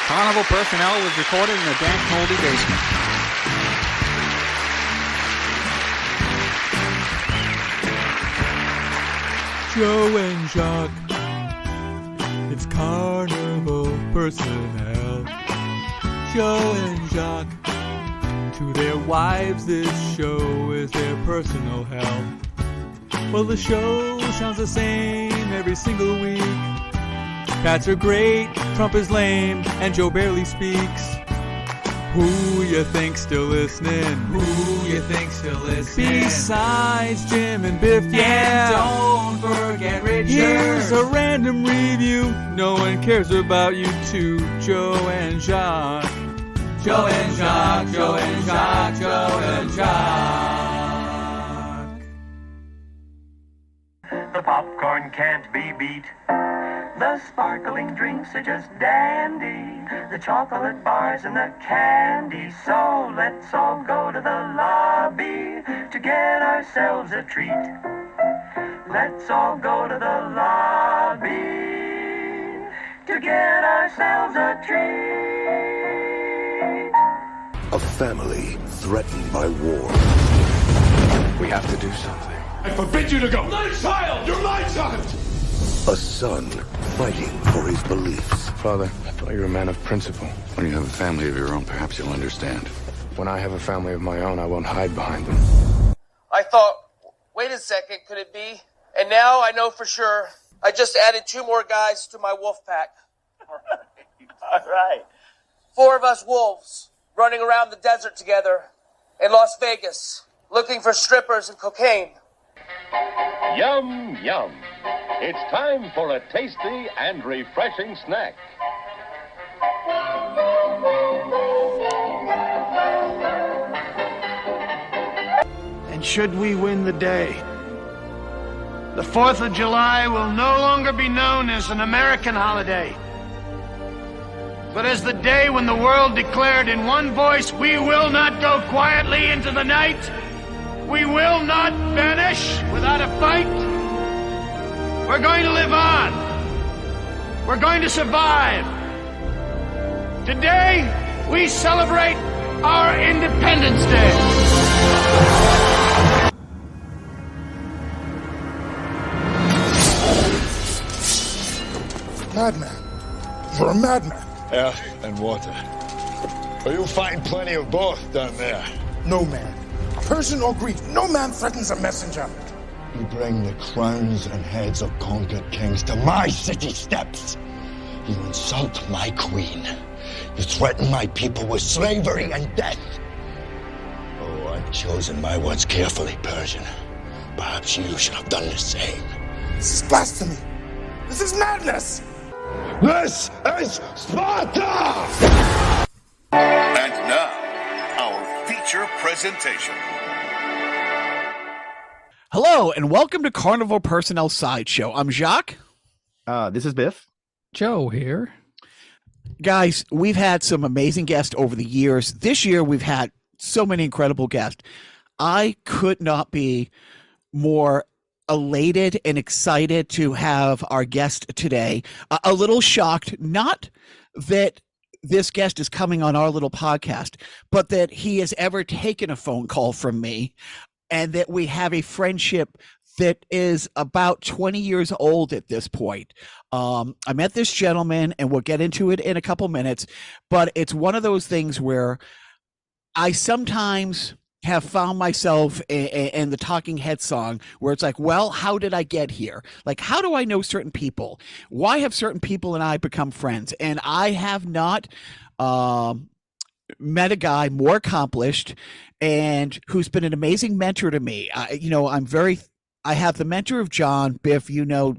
Carnival Personnel was recorded in a dank, moldy basement. Joe and Jacques, it's Carnival Personnel. Joe and Jacques, to their wives this show is their personal hell. Well, the show sounds the same every single week. Pats are great, Trump is lame, and Joe barely speaks. Who you think still listening? Who you think still listening? Besides Jim and Biff, yeah. And don't forget Richard. Here's a random review. No one cares about you two, Joe and Jacques. Joe and Jacques, Joe and Jacques, Joe and Jacques. The popcorn can't be beat. The sparkling drinks are just dandy. The chocolate bars and the candy. So let's all go to the lobby to get ourselves a treat. Let's all go to the lobby to get ourselves a treat. A family threatened by war. We have to do something. I forbid you to go! My child! You're my child! A son fighting for his beliefs. Father, I thought you were a man of principle. When you have a family of your own, perhaps you'll understand. When I have a family of my own, I won't hide behind them. I thought, wait a second, could it be? And now I know for sure. I just added 2 more guys to my wolf pack. All right. 4 of us wolves running around the desert together in Las Vegas, looking for strippers and cocaine. Yum, yum. It's time for a tasty and refreshing snack. And should we win the day, the 4th of July will no longer be known as an American holiday, but as the day when the world declared in one voice, we will not go quietly into the night. We will not vanish without a fight. We're going to live on. We're going to survive. Today, we celebrate our Independence Day. Madman. You're a madman. Earth and water. But you'll find plenty of both down there. No man, Persian or Greek, no man threatens a messenger. You bring the crowns and heads of conquered kings to my city steps. You insult my queen. You threaten my people with slavery and death. Oh, I've chosen my words carefully, Persian. Perhaps you should have done the same. This is blasphemy. This is madness. This is Sparta! And now, our feature presentation. Hello, and welcome to Carnival Personnel Sideshow. I'm Jacques. This is Biff. Joe here. Guys, we've had some amazing guests over the years. This year, we've had so many incredible guests. I could not be more elated and excited to have our guest today. A little shocked, not that this guest is coming on our little podcast, but that he has ever taken a phone call from me, and that we have a friendship that is about 20 years old at this point. I met this gentleman, and we'll get into it in a couple minutes, but it's one of those things where I sometimes have found myself in the Talking Head song where it's like, well, how did I get here? Like, how do I know certain people? Why have certain people and I become friends? And I have not met a guy more accomplished and who's been an amazing mentor to me. I have the mentor of John. Biff, you know,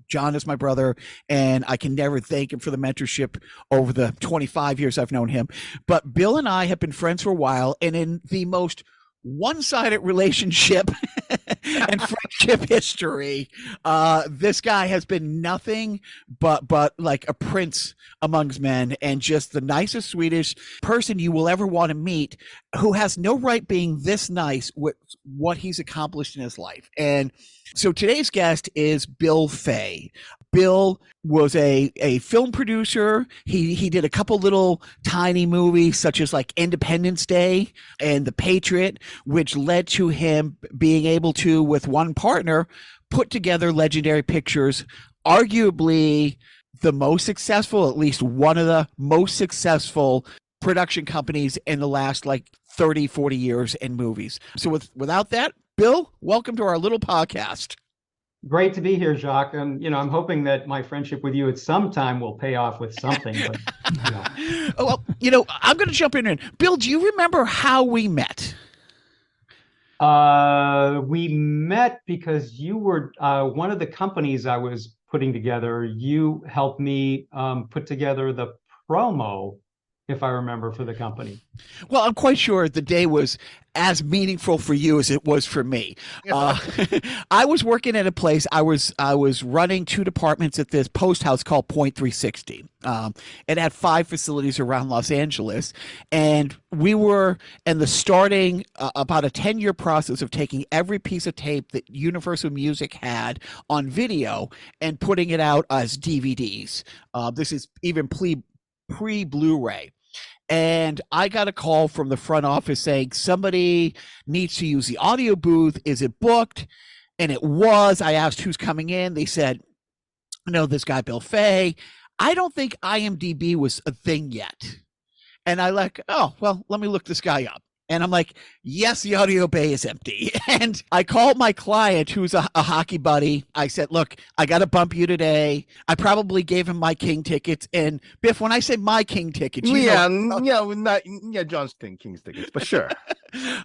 John is my brother, and I can never thank him for the mentorship over the 25 years I've known him. But Bill and I have been friends for a while, and in the most one-sided relationship and friendship history, this guy has been nothing but like a prince amongst men, and just the nicest, sweetest person you will ever want to meet, who has no right being this nice with what he's accomplished in his life. And so today's guest is Bill Fay. Bill was a film producer. He did a couple little tiny movies such as like Independence Day and The Patriot, which led to him being able to, with one partner, put together Legendary Pictures, arguably the most successful, at least one of the most successful production companies in the last like 30, 40 years in movies. So without that, Bill, welcome to our little podcast. Great to be here, Jacques. And, I'm hoping that my friendship with you at some time will pay off with something. But, Well, I'm going to jump in. Bill, do you remember how we met? We met because you were one of the companies I was putting together. You helped me put together the promo, if I remember, for the company. Well, I'm quite sure the day was as meaningful for you as it was for me. I was working at a place. I was running 2 departments at this post house called Point 360. It had 5 facilities around Los Angeles, and we were in the starting about a 10-year process of taking every piece of tape that Universal Music had on video and putting it out as DVDs. This is even pre-Blu-ray. And I got a call from the front office saying somebody needs to use the audio booth. Is it booked? And it was. I asked who's coming in. They said, no, this guy, Bill Fay. I don't think IMDb was a thing yet. And I like, oh, well, let me look this guy up. And I'm like, yes, the audio bay is empty. And I called my client, who's a hockey buddy. I said, look, I got to bump you today. I probably gave him my King tickets. And Biff, when I say my King tickets, John's King's tickets, but sure.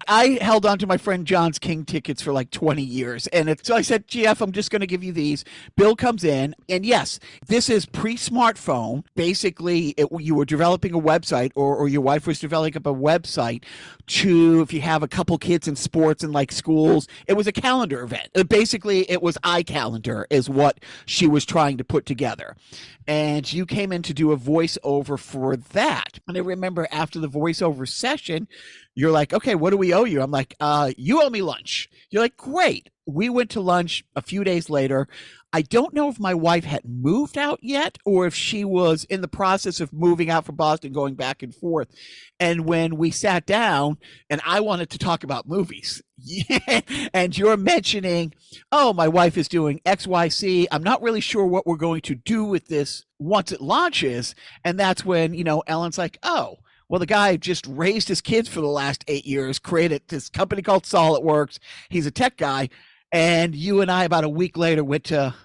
I held on to my friend John's King tickets for like 20 years. And so I said, GF, I'm just going to give you these. Bill comes in. And yes, this is pre-smartphone. Basically, you were developing a website or your wife was developing up a website to, if you have a couple kids in sports and like schools, it was a calendar event. Basically, it was iCalendar is what she was trying to put together. And you came in to do a voiceover for that. And I remember after the voiceover session, you're like, okay, what do we owe you? I'm like, you owe me lunch. You're like, great. We went to lunch a few days later. I don't know if my wife had moved out yet or if she was in the process of moving out from Boston, going back and forth. And when we sat down and I wanted to talk about movies, and you're mentioning, oh, my wife is doing XYZ. I'm not really sure what we're going to do with this once it launches. And that's when, Ellen's like, oh, well, the guy just raised his kids for the last 8 years, created this company called SolidWorks. He's a tech guy. And you and I, about a week later, went to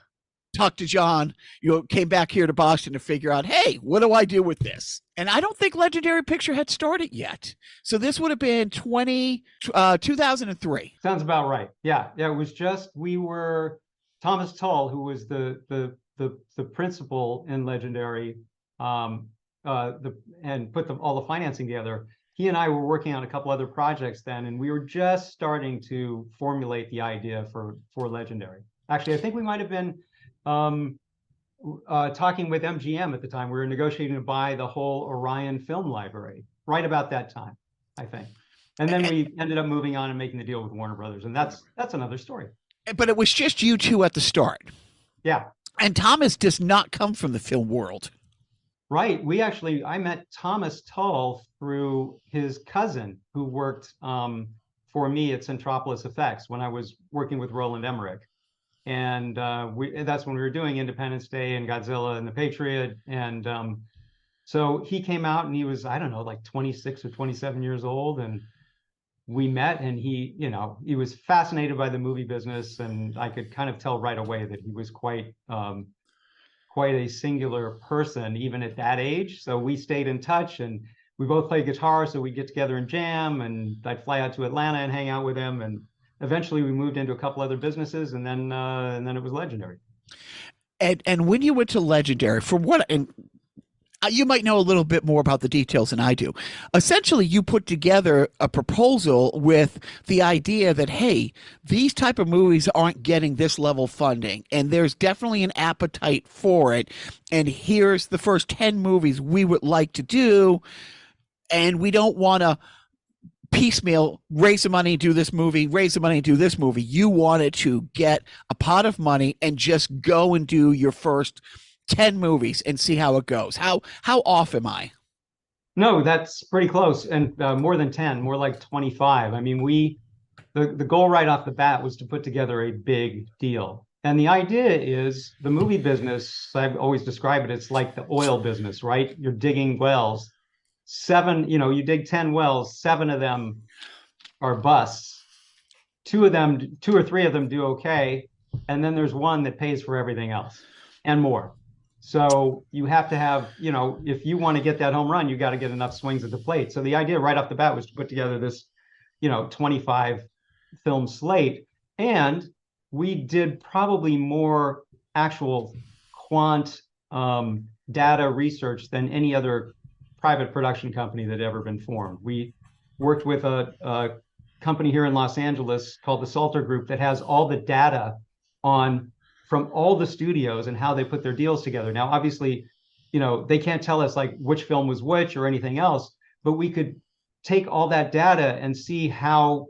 talk to John. You came back here to Boston to figure out, hey, what do I do with this? And I don't think Legendary Picture had started yet. So this would have been 2003. Sounds about right. Yeah. It was just, Thomas Tull, who was the principal in Legendary, and put all the financing together. He and I were working on a couple other projects then, and we were just starting to formulate the idea for Legendary. Actually, I think we might have been talking with MGM at the time. We were negotiating to buy the whole Orion film library right about that time, I think. And then we ended up moving on and making the deal with Warner Brothers, and that's another story. But it was just you two at the start. Yeah. And Thomas does not come from the film world. Right. I met Thomas Tull through his cousin who worked for me at Centropolis Effects when I was working with Roland Emmerich. And that's when we were doing Independence Day and Godzilla and The Patriot. And so he came out and he was, I don't know, like 26 or 27 years old. And we met and he was fascinated by the movie business. And I could kind of tell right away that he was quite a singular person, even at that age. So we stayed in touch and we both played guitar. So we'd get together and jam, and I'd fly out to Atlanta and hang out with him. And eventually we moved into a couple other businesses, and then it was Legendary. And when you went to Legendary, you might know a little bit more about the details than I do. Essentially, you put together a proposal with the idea that, hey, these type of movies aren't getting this level funding, and there's definitely an appetite for it. And here's the first 10 movies we would like to do, and we don't want to piecemeal, raise the money, do this movie, raise the money, do this movie. You wanted to get a pot of money and just go and do your first 10 movies and see how it goes. How off am I? No, that's pretty close, and more than 10, more like 25. I mean, the goal right off the bat was to put together a big deal. And the idea is the movie business, I've always described it, it's like the oil business, right? You're digging wells. You dig 10 wells, 7 of them are busts. 2 or 3 of them do okay. And then there's 1 that pays for everything else and more. So you have to have, if you want to get that home run, you got to get enough swings at the plate. So the idea right off the bat was to put together this, 25 film slate. And we did probably more actual quant data research than any other private production company that had ever been formed. We worked with a company here in Los Angeles called the Salter Group that has all the data from all the studios and how they put their deals together. Now, obviously, they can't tell us like which film was which or anything else, but we could take all that data and see how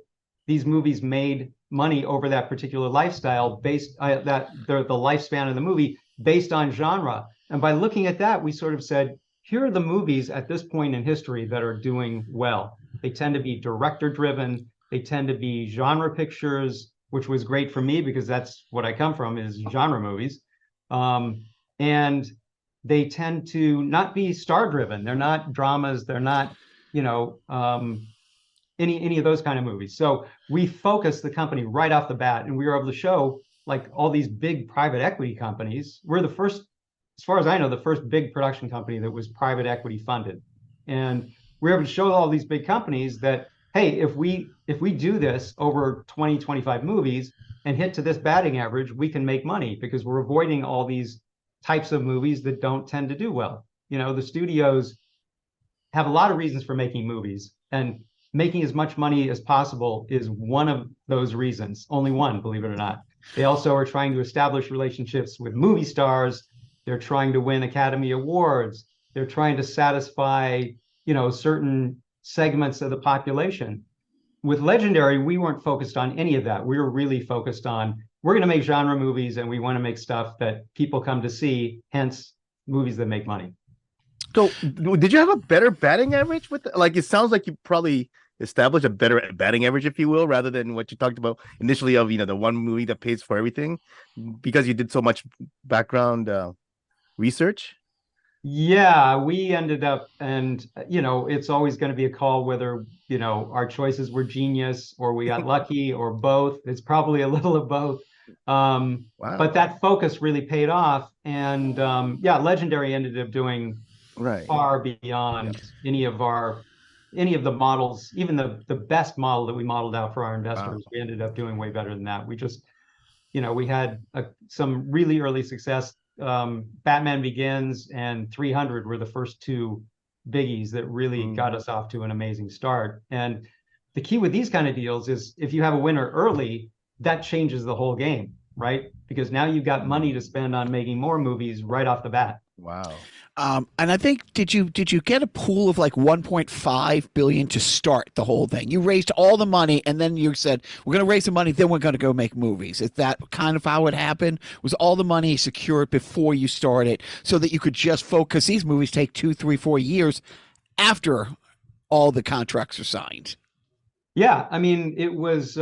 these movies made money over that particular lifestyle based the lifespan of the movie based on genre. And by looking at that, we sort of said, here are the movies at this point in history that are doing well. They tend to be director driven. They tend to be genre pictures, which was great for me because that's what I come from, is genre movies. And they tend to not be star driven. They're not dramas. They're not, any of those kind of movies. So we focused the company right off the bat, and we were able to show like all these big private equity companies. We're the first, as far as I know, the first big production company that was private equity funded. And we're able to show all these big companies that, hey, if we do this over 20, 25 movies and hit to this batting average, we can make money because we're avoiding all these types of movies that don't tend to do well. The studios have a lot of reasons for making movies, and making as much money as possible is one of those reasons. Only one, believe it or not. They also are trying to establish relationships with movie stars. They're trying to win Academy Awards. They're trying to satisfy, certain segments of the population. With Legendary, we weren't focused on any of that. We were really focused on, we're going to make genre movies and we want to make stuff that people come to see, hence movies that make money. So did you have a better batting average with it sounds like you probably established a better batting average, if you will, rather than what you talked about initially of, the one movie that pays for everything, because you did so much background research? Yeah, we ended up, and it's always going to be a call whether our choices were genius or we got lucky or both. It's probably a little of both. Wow. But that focus really paid off, and Legendary ended up doing far beyond any of the models, even the best model that we modeled out for our investors. Wow. We ended up doing way better than that. We just, we had some really early success. Batman Begins and 300 were the first 2 biggies that really got us off to an amazing start. And the key with these kind of deals is if you have a winner early, that changes the whole game, right? Because now you've got money to spend on making more movies right off the bat. Wow. And I think did you get a pool of like 1.5 billion to start the whole thing? You raised all the money, and then you said we're going to raise the money, then we're going to go make movies. Is that kind of how it happened? Was all the money secured before you started, so that you could just focus? These movies take 2, 3, 4 years after all the contracts are signed. Yeah, it was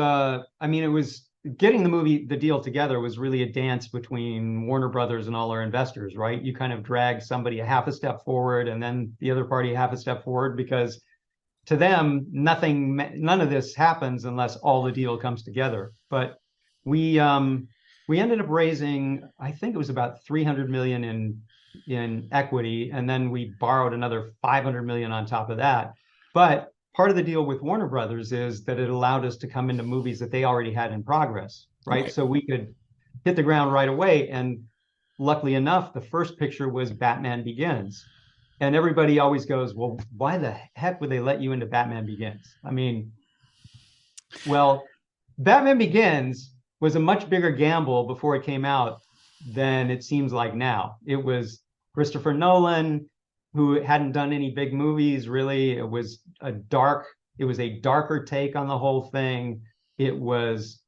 getting the deal together was really a dance between Warner Brothers and all our investors, right? You kind of drag somebody a half a step forward and then the other party a half a step forward, because to them, none of this happens unless all the deal comes together. But we ended up raising, I think it was about 300 million in equity, and then we borrowed another 500 million on top of that. But part of the deal with Warner Brothers is that it allowed us to come into movies that they already had in progress, right? So we could hit the ground right away. And luckily enough, the first picture was Batman Begins. And everybody always goes, well, why the heck would they let you into Batman Begins? Batman Begins was a much bigger gamble before it came out than it seems like now. It was Christopher Nolan, who hadn't done any big movies, really. It was a dark It was a darker take on the whole thing. It was,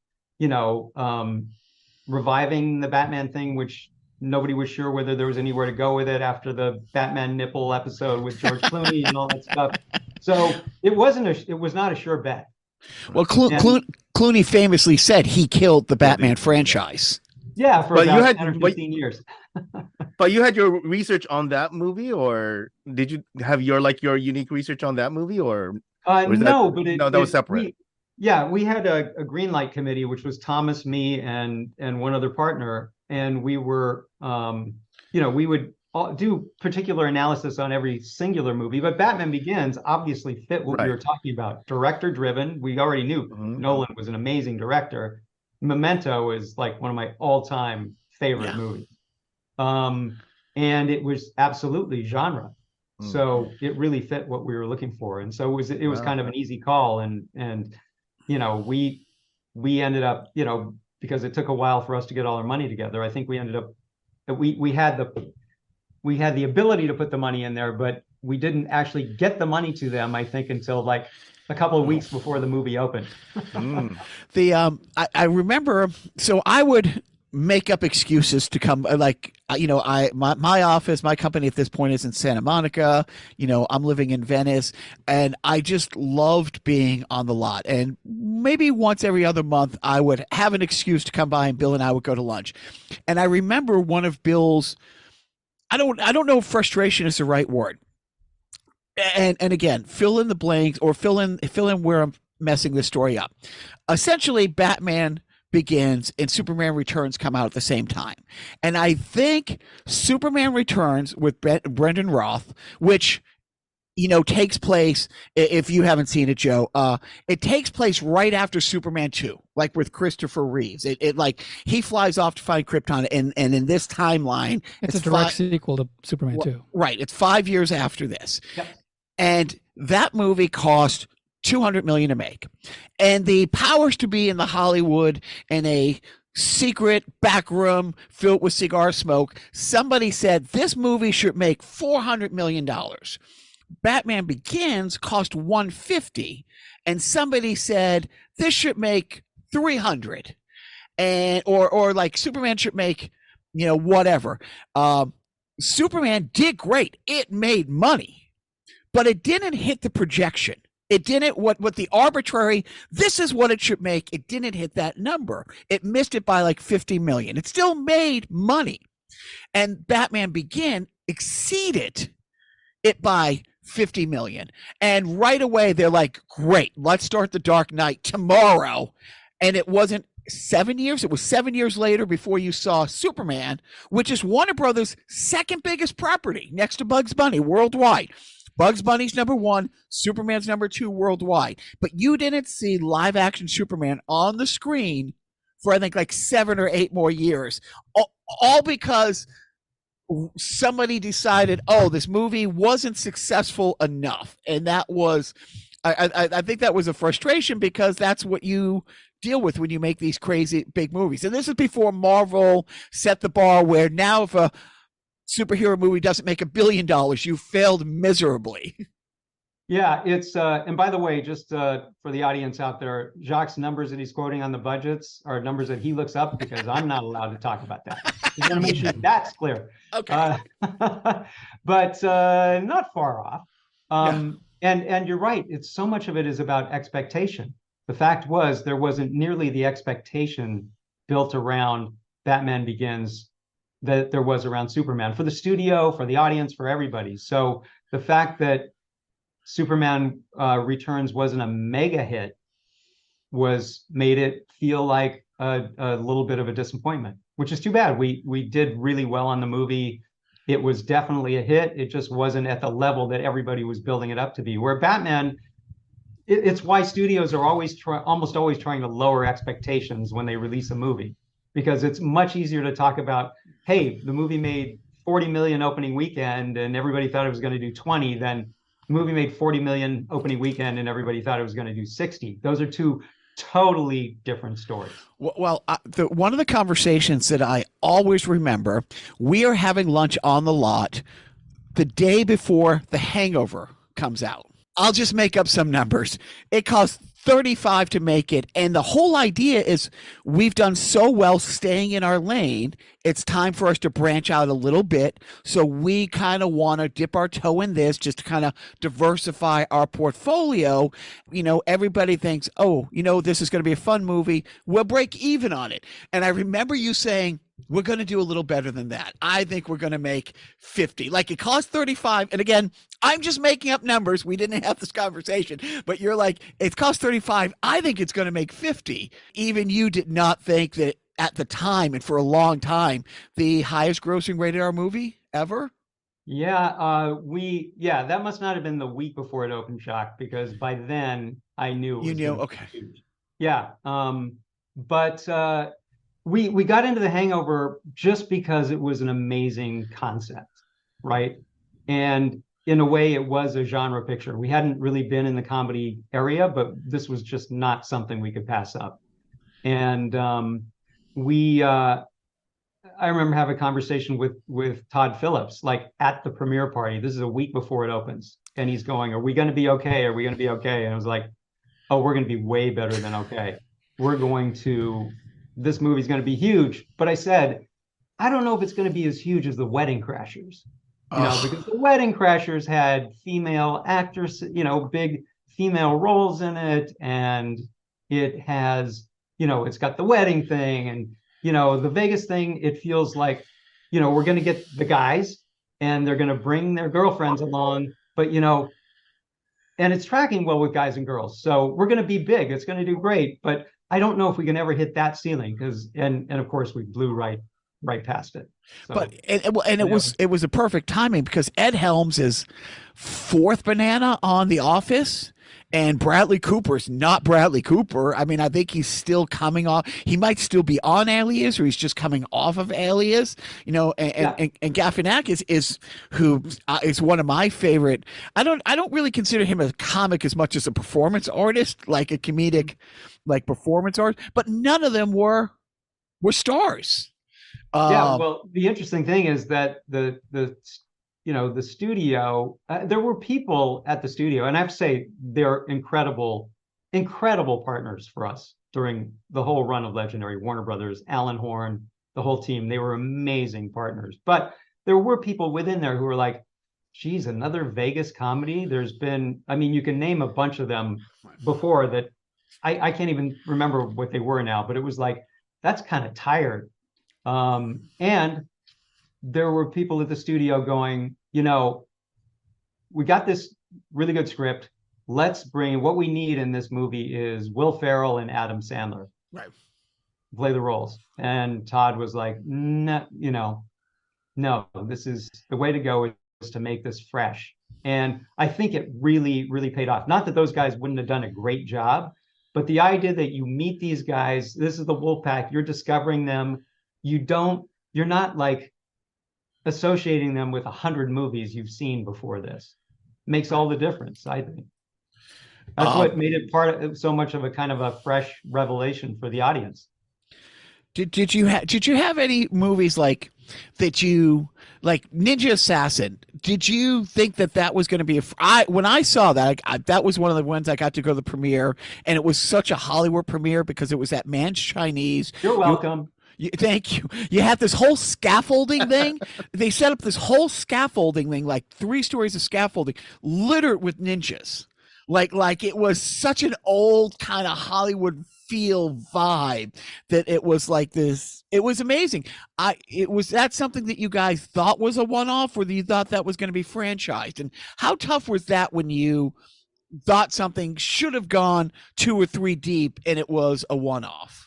reviving the Batman thing, which nobody was sure whether there was anywhere to go with it after the Batman nipple episode with George Clooney and all that stuff. So it was not a sure bet. Well, Clooney famously said he killed the Batman franchise. Yeah, for about 10 or 15 years. But you had your research on that movie, or did you have your unique research on that movie, or no, that was separate. We had a green light committee, which was Thomas, me, and one other partner, and we were, we would do particular analysis on every singular movie. But Batman Begins obviously fit what we were talking about. Director driven. We already knew Nolan was an amazing director. Memento is like one of my all-time favorite movies. And it was absolutely genre. So it really fit what we were looking for. And so it was kind of an easy call. And we ended up, because it took a while for us to get all our money together. I think we ended up, we had the ability to put the money in there, but we didn't actually get the money to them, I think, until like a couple of weeks before the movie opened. I remember, so I would make up excuses to come, my office, my company at this point is in Santa Monica, I'm living in Venice, and I just loved being on the lot. And maybe once every other month I would have an excuse to come by, and Bill and I would go to lunch. And I remember one of Bill's, I don't know if frustration is the right word. And again, fill in the blanks, or fill in where I'm messing this story up. Essentially, Batman Begins and Superman Returns come out at the same time. And I think Superman Returns with Brendan Roth, which, takes place, if you haven't seen it, Joe, it takes place right after Superman 2, like with Christopher Reeves. It like he flies off to find Krypton, and in this timeline, it's a direct sequel to Superman 2. Right. It's 5 years after this. Yep. And that movie cost $200 million to make. And the powers to be in the Hollywood in a secret back room filled with cigar smoke, somebody said this movie should make $400 million. Batman Begins cost $150, and somebody said this should make $300, and or like Superman should make whatever. Superman did great. It made money, but it didn't hit the projection. It didn't what the arbitrary, this is what it should make. It didn't hit that number. It missed it by like 50 million. It still made money. And Batman Begin exceeded it by 50 million. And right away they're like, great, let's start The Dark Knight tomorrow. And it wasn't 7 years. It was 7 years later before you saw Superman, which is Warner Brothers' second biggest property next to Bugs Bunny worldwide. Bugs Bunny's number 1, Superman's number 2 worldwide. But you didn't see live action Superman on the screen for, I think, like 7 or 8 more years. All because somebody decided, this movie wasn't successful enough. And that was, I think that was a frustration, because that's what you deal with when you make these crazy big movies. And this is before Marvel set the bar where now if a superhero movie doesn't make $1 billion, you failed miserably. Yeah, it's and by the way, just for the audience out there, Jacques' numbers that he's quoting on the budgets are numbers that he looks up, because I'm not allowed to talk about that. I want to make sure that's clear. Okay. But not far off. And you're right. It's so much of it is about expectation. The fact was there wasn't nearly the expectation built around Batman Begins that there was around Superman, for the studio, for the audience, for everybody. So the fact that Superman Returns wasn't a mega hit made it feel like a little bit of a disappointment, which is too bad. We did really well on the movie. It was definitely a hit. It just wasn't at the level that everybody was building it up to be. Where Batman, it's why studios are almost always trying to lower expectations when they release a movie, because it's much easier to talk about, hey, the movie made 40 million opening weekend and everybody thought it was going to do 20, than the movie made 40 million opening weekend and everybody thought it was going to do 60. Those are two totally different stories. Well, one of the conversations that I always remember, we are having lunch on the lot the day before The Hangover comes out. I'll just make up some numbers. It costs 35 to make it, and the whole idea is we've done so well staying in our lane. It's time for us to branch out a little bit. So we kind of want to dip our toe in this just to kind of diversify our portfolio. Everybody thinks, oh, this is going to be a fun movie. We'll break even on it. And I remember you saying, we're going to do a little better than that. I think we're going to make 50. Like, it costs 35. And again, I'm just making up numbers. We didn't have this conversation, but you're like, it costs 35. I think it's going to make 50. Even you did not think that at the time, and for a long time, the highest grossing rated R movie ever. Yeah. That must not have been the week before it opened, Jacques, because by then I knew. Okay. Huge. Yeah. But we got into The Hangover just because it was an amazing concept, right? And in a way, it was a genre picture. We hadn't really been in the comedy area, but this was just not something we could pass up. And I remember having a conversation with Todd Phillips, like at the premiere party. This is a week before it opens. And he's going, are we going to be okay? Are we going to be okay? And I was like, oh, we're going to be way better than okay. This movie's going to be huge. But I said, I don't know if it's going to be as huge as The Wedding Crashers. Because The Wedding Crashers had female actors, big female roles in it. And it has, it's got the wedding thing. And, the Vegas thing, it feels like, we're going to get the guys and they're going to bring their girlfriends along. But, and it's tracking well with guys and girls. So we're going to be big. It's going to do great. But I don't know if we can ever hit that ceiling because, and of course, we blew right past it. So, but it was a perfect timing because Ed Helms is fourth banana on The Office, and Bradley Cooper's not Bradley Cooper. I mean, I think he's still coming off. He might still be on Alias, or he's just coming off of Alias. And Galifianakis is one of my favorite. I don't really consider him a comic as much as a performance artist, like a comedic, like performance art. But none of them were stars. Well, the interesting thing is that the studio, there were people at the studio, and I have to say they're incredible partners for us during the whole run of Legendary. Warner Brothers, Alan Horn, the whole team, they were amazing partners. But there were people within there who were like, geez, another Vegas comedy? There's been, you can name a bunch of them before that. I can't even remember what they were now, but it was like, that's kind of tired. And there were people at the studio going, we got this really good script. Let's bring, what we need in this movie is Will Ferrell and Adam Sandler. Right. Play the roles. And Todd was like, no, this is the way to go, is to make this fresh. And I think it really, really paid off. Not that those guys wouldn't have done a great job, but the idea that you meet these guys, this is the Wolfpack, you're discovering them. You're not like associating them with 100 movies you've seen before this. Makes all the difference, I think. That's what made it so much of a kind of a fresh revelation for the audience. Did you have any movies like that you like Ninja Assassin? Did you think that was going to be when I saw that, that was one of the ones I got to go to the premiere, and it was such a Hollywood premiere because it was at Man's Chinese. You're welcome. Thank you. You had this whole scaffolding thing. They set up this whole scaffolding thing, like 3 stories of scaffolding, littered with ninjas. Like it was such an old kind of Hollywood feel vibe that it was like this. It was amazing. Was that something that you guys thought was a one-off, or you thought that was going to be franchised? And how tough was that when you thought something should have gone 2 or 3 deep and it was a one-off?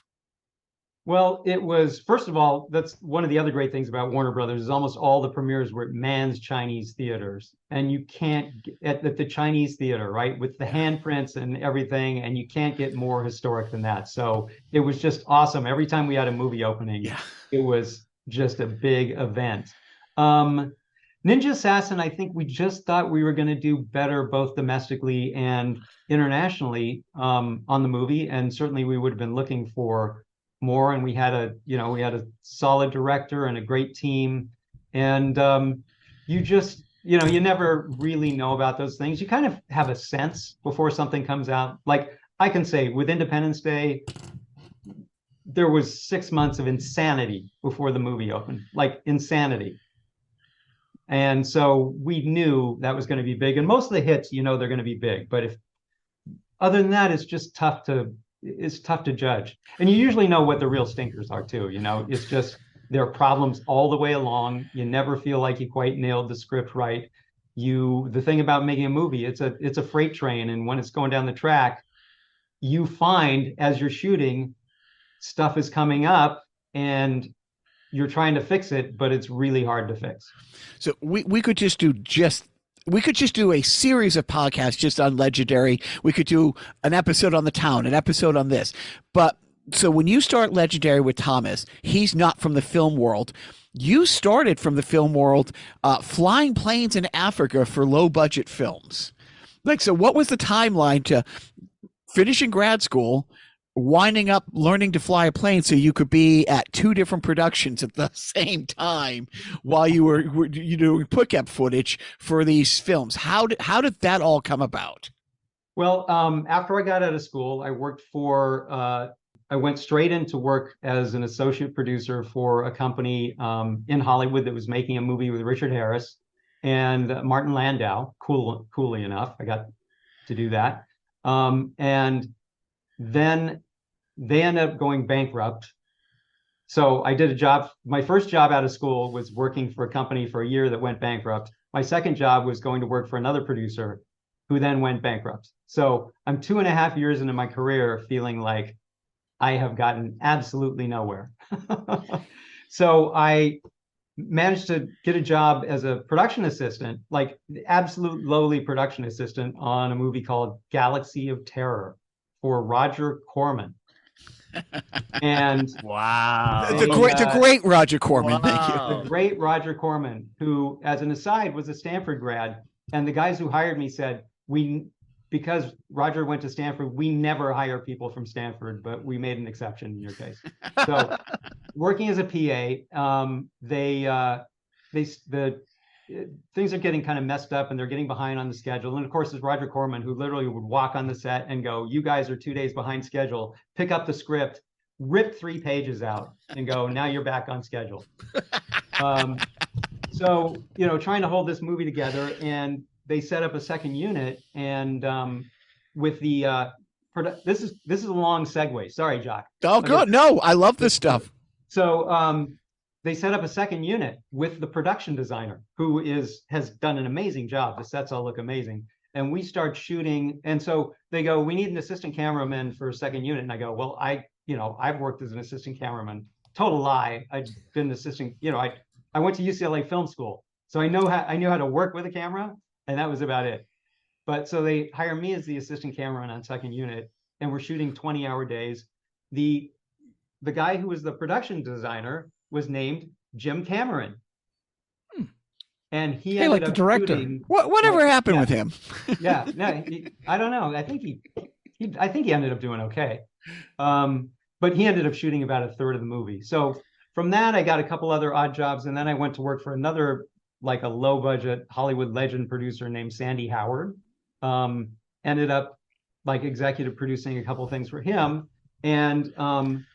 Well, it was, first of all, that's one of the other great things about Warner Brothers is almost all the premieres were at Mann's Chinese theaters. And you can't get at the Chinese theater, right, with the handprints and everything, and you can't get more historic than that. So it was just awesome. Every time we had a movie opening, It was just a big event. Ninja Assassin, I think we just thought we were going to do better both domestically and internationally on the movie. And certainly we would have been looking for more, and we had a solid director and a great team, and you just you never really know about those things. You kind of have a sense before something comes out. Like I can say with Independence Day, there was 6 months of insanity before the movie opened, like insanity. And so we knew that was going to be big. And most of the hits, they're going to be big. But if other than that, it's tough to judge. And you usually know what the real stinkers are too. It's just there are problems all the way along. You never feel like you quite nailed the script right. The thing about making a movie, it's a freight train. And when it's going down the track, you find as you're shooting, stuff is coming up and you're trying to fix it, but it's really hard to fix. So we could just do a series of podcasts just on Legendary. We could do an episode on The Town, an episode on this. But so when you start Legendary with Thomas, he's not from the film world. You started from the film world, flying planes in Africa for low budget films. So what was the timeline to finishing grad school, winding up learning to fly a plane so you could be at 2 different productions at the same time while you were doing pickup footage for these films? How did that all come about? Well, after I got out of school, I went straight into work as an associate producer for a company in Hollywood that was making a movie with Richard Harris and Martin Landau. Coolly enough, I got to do that. And then they ended up going bankrupt. So I did a job. My first job out of school was working for a company for a year that went bankrupt. My second job was going to work for another producer who then went bankrupt. So I'm 2.5 years into my career feeling like I have gotten absolutely nowhere. So I managed to get a job as a production assistant, like the absolute lowly production assistant on a movie called Galaxy of Terror for Rodger Corman. And wow, the great Rodger Corman. Thank you. The great Rodger Corman, who, as an aside, was a Stanford grad, and the guys who hired me said, because Rodger went to Stanford, we never hire people from Stanford, but we made an exception in your case. So, working as a PA, things are getting kind of messed up and they're getting behind on the schedule. And of course, it's Rodger Corman who literally would walk on the set and go, "You guys are 2 days behind schedule," pick up the script, rip 3 pages out and go, "Now you're back on schedule." So, trying to hold this movie together, and they set up a second unit, and with the this is a long segue. Sorry, Jacques. Oh, good. No, I love this stuff. So they set up a second unit with the production designer who has done an amazing job. The sets all look amazing. And we start shooting. And so they go, "We need an assistant cameraman for a second unit." And I go, "Well, I've worked as an assistant cameraman." Total lie. I've been an assistant, I went to UCLA film school. So I knew how to work with a camera, and that was about it. But so they hire me as the assistant cameraman on second unit, and we're shooting 20-hour days. The guy who was the production designer was named Jim Cameron. And he ended up the director. shooting, whatever happened with him? I don't know. I think he ended up doing okay. But he ended up shooting about a third of the movie. So from that, I got a couple other odd jobs, and then I went to work for another, like a low budget Hollywood legend producer named Sandy Howard. Ended up like executive producing a couple things for him, and then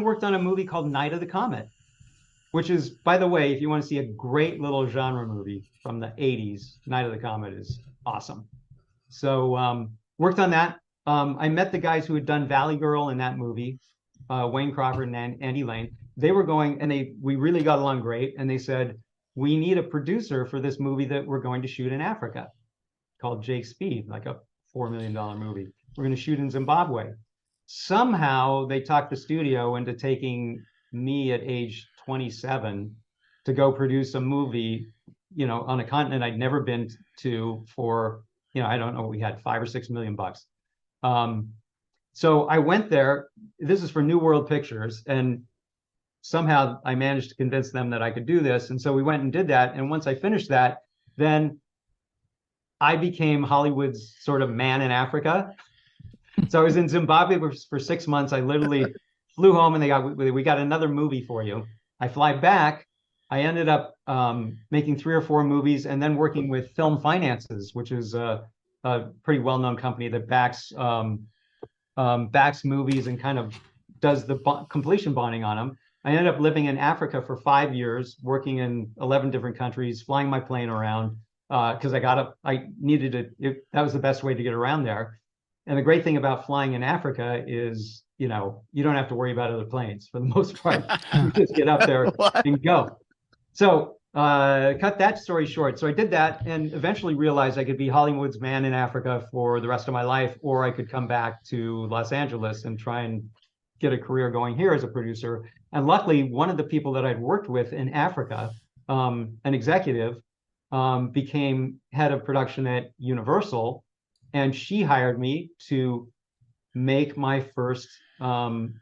worked on a movie called Night of the Comet, which is, by the way, if you want to see a great little genre movie from the 80s, Night of the Comet is awesome. So worked on that. I met the guys who had done Valley Girl in that movie, Wayne Crawford and Andy Lane. They were going, and we really got along great. And they said, "We need a producer for this movie that we're going to shoot in Africa called Jake Speed, like a $4 million movie. We're going to shoot in Zimbabwe." Somehow they talked the studio into taking me at age 27 to go produce a movie, on a continent I'd never been to for, I don't know, we had $5 or $6 million bucks. So I went there. This is for New World Pictures, and somehow I managed to convince them that I could do this. And so we went and did that. And once I finished that, then I became Hollywood's sort of man in Africa. So I was in Zimbabwe for 6 months. I literally flew home, and we got another movie for you. I fly back. I ended up making 3 or 4 movies and then working with Film Finances, which is a pretty well-known company that backs movies and kind of does the completion bonding on them. I ended up living in Africa for 5 years, working in 11 different countries, flying my plane around because I needed it. That was the best way to get around there. And the great thing about flying in Africa is, you don't have to worry about other planes for the most part. You just get up there and go. So cut that story short. So I did that and eventually realized I could be Hollywood's man in Africa for the rest of my life, or I could come back to Los Angeles and try and get a career going here as a producer. And luckily, one of the people that I'd worked with in Africa, an executive, became head of production at Universal. And she hired me to make my first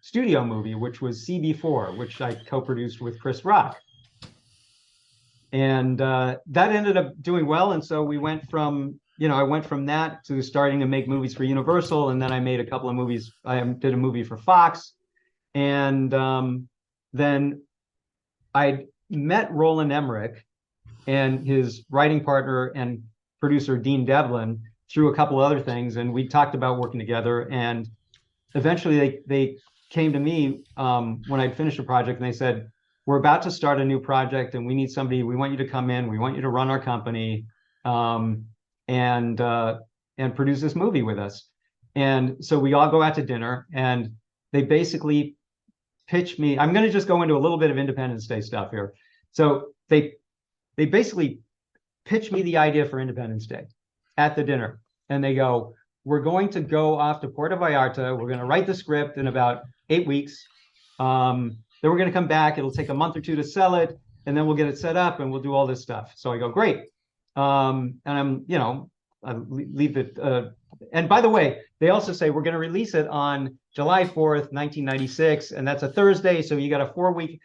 studio movie, which was CB4, which I co-produced with Chris Rock. And that ended up doing well. And so we went from, I went from that to starting to make movies for Universal. And then I made a couple of movies. I did a movie for Fox. And then I met Roland Emmerich and his writing partner and producer, Dean Devlin, through a couple other things. And we talked about working together. And eventually they came to me when I'd finished a project and they said, we're about to start a new project and we need somebody. We want you to come in. We want you to run our company and produce this movie with us. And so we all go out to dinner and they basically pitch me. I'm going to just go into a little bit of Independence Day stuff here. So they basically pitch me the idea for Independence Day at the dinner. And they go, we're going to go off to Puerto Vallarta. We're going to write the script in about 8 weeks. Then we're going to come back. It'll take a month or 2 to sell it. And then we'll get it set up and we'll do all this stuff. So I go, great. And I'm, I leave it. And by the way, they also say we're going to release it on July 4th, 1996. And that's a Thursday. So you got a 4-week,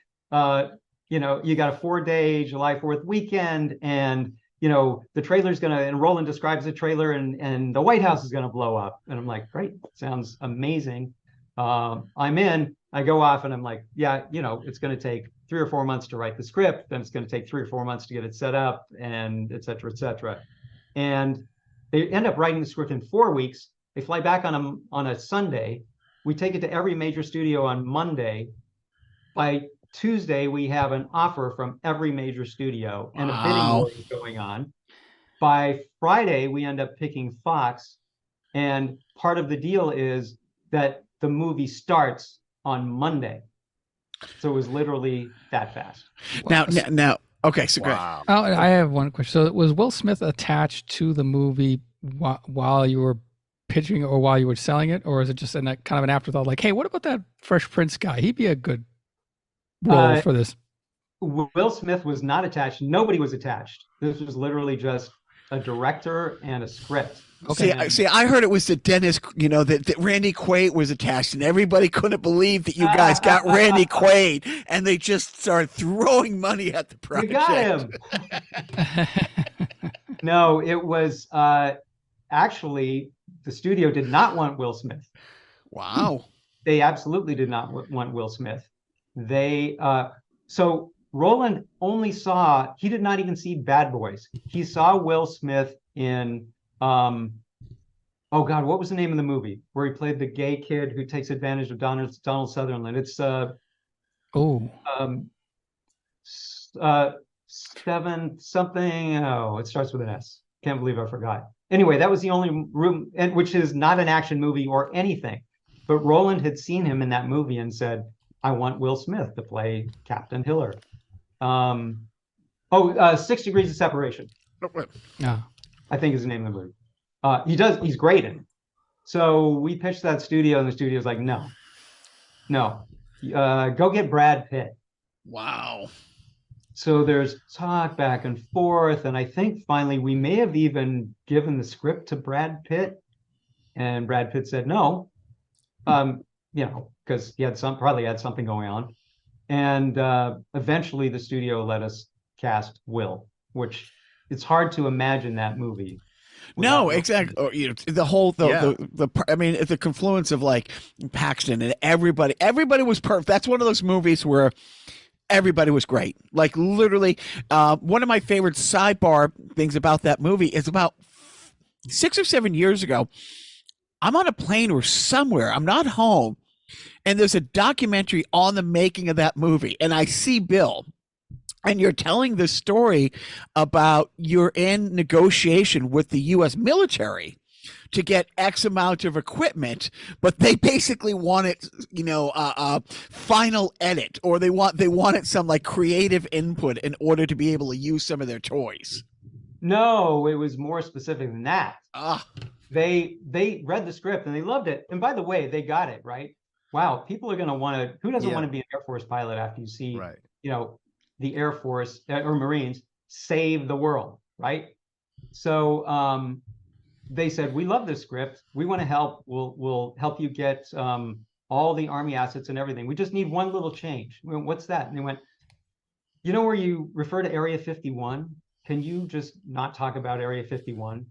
you got a 4-day July 4th weekend. And, the trailer's going to, and Roland describes the trailer and the White House is going to blow up. And I'm like, great. Sounds amazing. I'm in. I go off and I'm like, yeah, it's going to take 3 or 4 months to write the script. Then it's going to take 3 or 4 months to get it set up and et cetera, et cetera. And they end up writing the script in 4 weeks. They fly back on a Sunday. We take it to every major studio on Monday. By Tuesday, we have an offer from every major studio and a bidding war is going on. By Friday, we end up picking Fox. And part of the deal is that the movie starts on Monday. So it was literally that fast. Now, okay, so Wow. Oh, I have one question. So was Will Smith attached to the movie while you were pitching or while you were selling it? Or is it just kind of an afterthought? Like, hey, what about that Fresh Prince guy? He'd be a good role for this. Will Smith was not attached. Nobody was attached. This was literally just a director and a script. Okay. See, I heard it was the Dennis, that Randy Quaid was attached, and everybody couldn't believe that you guys got Randy Quaid, and they just started throwing money at the project. You got him. No, it was actually the studio did not want Will Smith. Wow. They absolutely did not want Will Smith. They so Roland he did not even see Bad Boys. He saw Will Smith in oh God, what was the name of the movie where he played the gay kid who takes advantage of Donald Sutherland? It's seven something. Oh, it starts with an S. Can't believe I forgot. Anyway, that was the only room, and which is not an action movie or anything. But Roland had seen him in that movie and said, I want Will Smith to play Captain Hiller. 6 Degrees of Separation. Yeah. I think is the name of the movie. He's great in it. So we pitched that studio and the studio's like, no, go get Brad Pitt. Wow. So there's talk back and forth. And I think finally we may have even given the script to Brad Pitt, and Brad Pitt said no, because he had probably had something going on. And eventually the studio let us cast Will, which it's hard to imagine that movie. No, exactly. Or, the confluence of like Paxton and everybody was perfect. That's one of those movies where Everybody was great. Like literally, one of my favorite sidebar things about that movie is about 6 or 7 years ago. I'm on a plane or somewhere. I'm not home. And there's a documentary on the making of that movie. And I see Bill. And you're telling this story about you're in negotiation with the U.S. military to get X amount of equipment, but they basically want it, final edit, or they wanted some like creative input in order to be able to use some of their toys. No, it was more specific than that. Ah. They read the script and they loved it. And by the way, they got it, right? Wow, people are going to want to, who doesn't want to be an Air Force pilot after you see, the Air Force or Marines save the world, right? So they said, we love this script. We want to help. We'll help you get all the Army assets and everything. We just need one little change. We went, what's that? And they went, where you refer to Area 51? Can you just not talk about Area 51?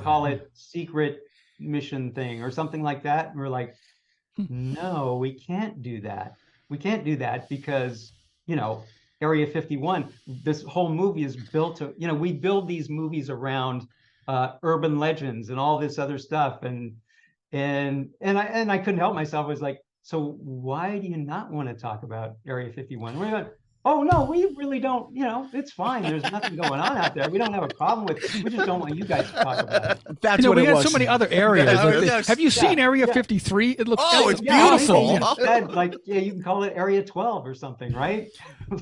Call it secret mission thing or something like that. And we're like, no, we can't do that. We can't do that because, Area 51, this whole movie is built to, we build these movies around urban legends and all this other stuff. And I couldn't help myself. I was like, so why do you not want to talk about Area 51? We're like, oh no, we really don't, it's fine. There's nothing going on out there. We don't have a problem with it. We just don't want you guys to talk about it. That's what it was. We had so many other areas. Have you seen Area 53? It looks it's beautiful. You can call it Area 12 or something, right?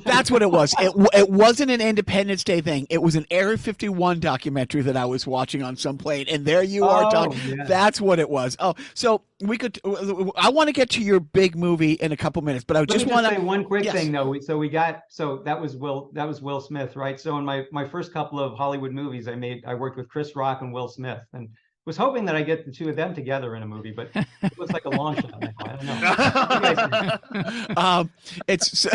That's what it was. It wasn't an Independence Day thing. It was an Area 51 documentary that I was watching on some plane, and there you are talking. Yeah. That's what it was. Oh, so we could. I want to get to your big movie in a couple minutes, but I just want to say one quick thing though. So that was Will Smith, right? So in my first couple of Hollywood movies I worked with Chris Rock and Will Smith, and was hoping that I get the two of them together in a movie, but it was like a long shot. I don't know. It's.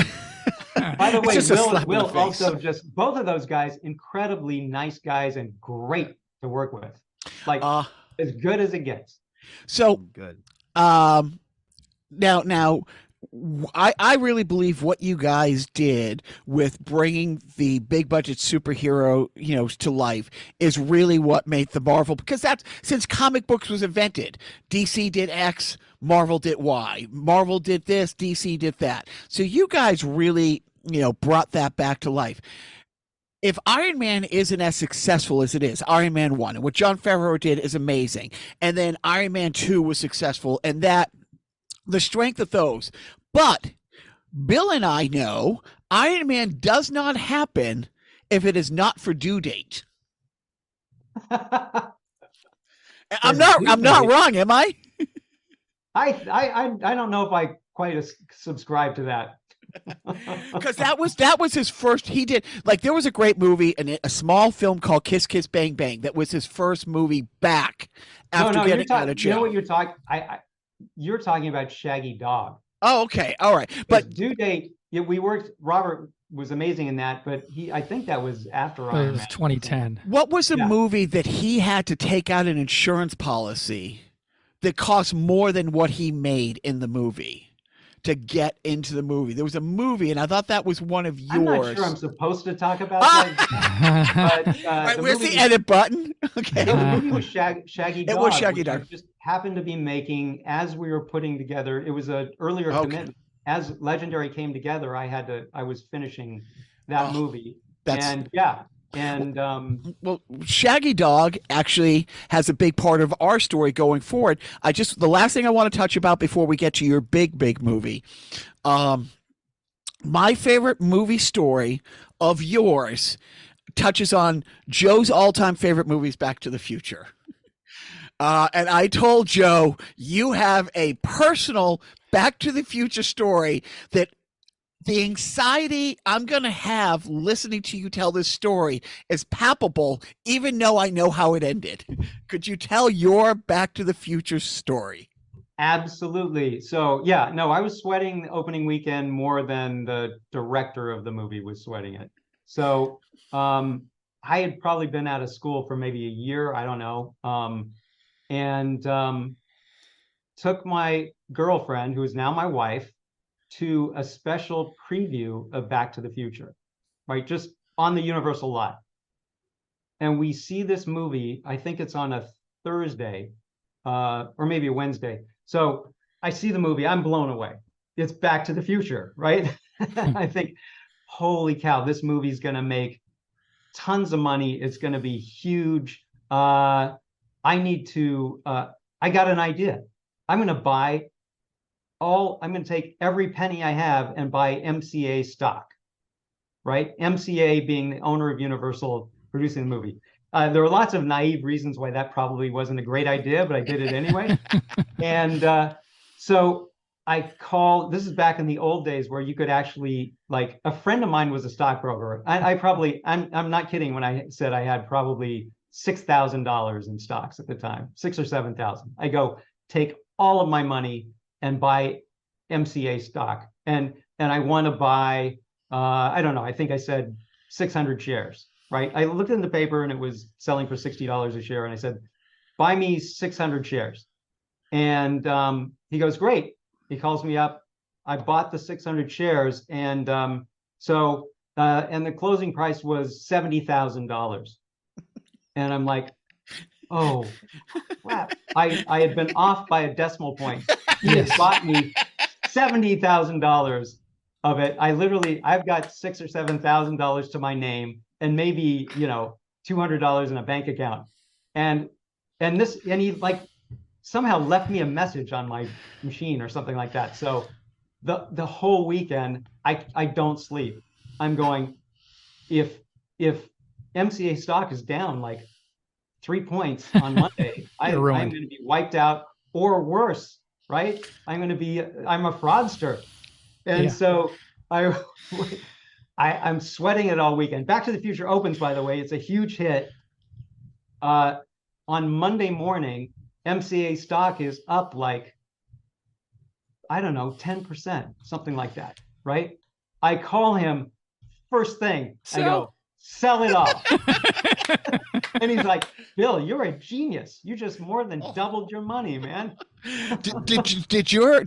By the way, Will also just, both of those guys, incredibly nice guys and great to work with, like as good as it gets. So good. Now, I really believe what you guys did with bringing the big budget superhero, to life is really what made the Marvel, because that's since comic books was invented. DC did X, Marvel did Y. Marvel did this, DC did that. So you guys really, brought that back to life. If Iron Man isn't as successful as it is, Iron Man 1, and what Jon Favreau did is amazing, and then Iron Man 2 was successful, and that the strength of those. But Bill and I know Iron Man does not happen if it is not for due date. I'm not wrong, am I? I don't know if I quite subscribe to that. Because that was his first. He did, like, there was a great movie and a small film called Kiss Kiss Bang Bang that was his first movie back after getting out of jail. You know what you're talking? You're talking about Shaggy Dog. Oh, okay, all right. But due date, we worked. Robert was amazing in that, but I think that was after Iron Man. It was 2010. What was a movie that he had to take out an insurance policy that cost more than what he made in the movie to get into the movie? There was a movie, and I thought that was one of yours. I'm not sure I'm supposed to talk about that. But, right, where's the edit button? Okay. The movie was Shaggy Dog. It was Shaggy Dog. Just happened to be making as we were putting together. It was an earlier commitment. As Legendary came together, I was finishing that movie. Well, Shaggy Dog actually has a big part of our story going forward. The last thing I want to touch about before we get to your big movie, my favorite movie story of yours touches on Joe's all-time favorite movies, Back to the Future. And I told Joe, you have a personal Back to the Future story that the anxiety I'm going to have listening to you tell this story is palpable, even though I know how it ended. Could you tell your Back to the Future story? Absolutely. So, I was sweating the opening weekend more than the director of the movie was sweating it. So, I had probably been out of school for maybe a year, I don't know, and took my girlfriend, who is now my wife, to a special preview of Back to the Future, right? Just on the Universal lot. And we see this movie, I think it's on a Thursday, or maybe a Wednesday. So I see the movie, I'm blown away. It's Back to the Future, right? I think, holy cow, this movie's gonna make tons of money. It's gonna be huge. I got an idea. I'm gonna take every penny I have and buy MCA stock, right? MCA being the owner of Universal producing the movie. There were lots of naive reasons why that probably wasn't a great idea, but I did it anyway. And so this is back in the old days where you could actually, like, a friend of mine was a stockbroker. I'm not kidding when I said I had probably $6,000 in stocks at the time, 6 or 7,000. I go, take all of my money and buy MCA stock. And I want to buy, I don't know, I think I said 600 shares, right? I looked in the paper and it was selling for $60 a share. And I said, buy me 600 shares. And he goes, great. He calls me up. I bought the 600 shares. And and the closing price was $70,000. And I'm like, oh, crap. I had been off by a decimal point. He had bought me $70,000 of it. I've got $6,000 or $7,000 to my name and maybe, $200 in a bank account. And he like somehow left me a message on my machine or something like that. So the whole weekend, I don't sleep. I'm going, if MCA stock is down like 3 points on Monday, I'm going to be wiped out, or worse, right? I'm a fraudster. And so I'm sweating it all weekend. Back to the Future opens, by the way. It's a huge hit. On Monday morning, MCA stock is up like, I don't know, 10%, something like that, right? I call him first thing. I go, sell it all. And he's like, Bill, you're a genius. You just more than doubled your money, man. Did your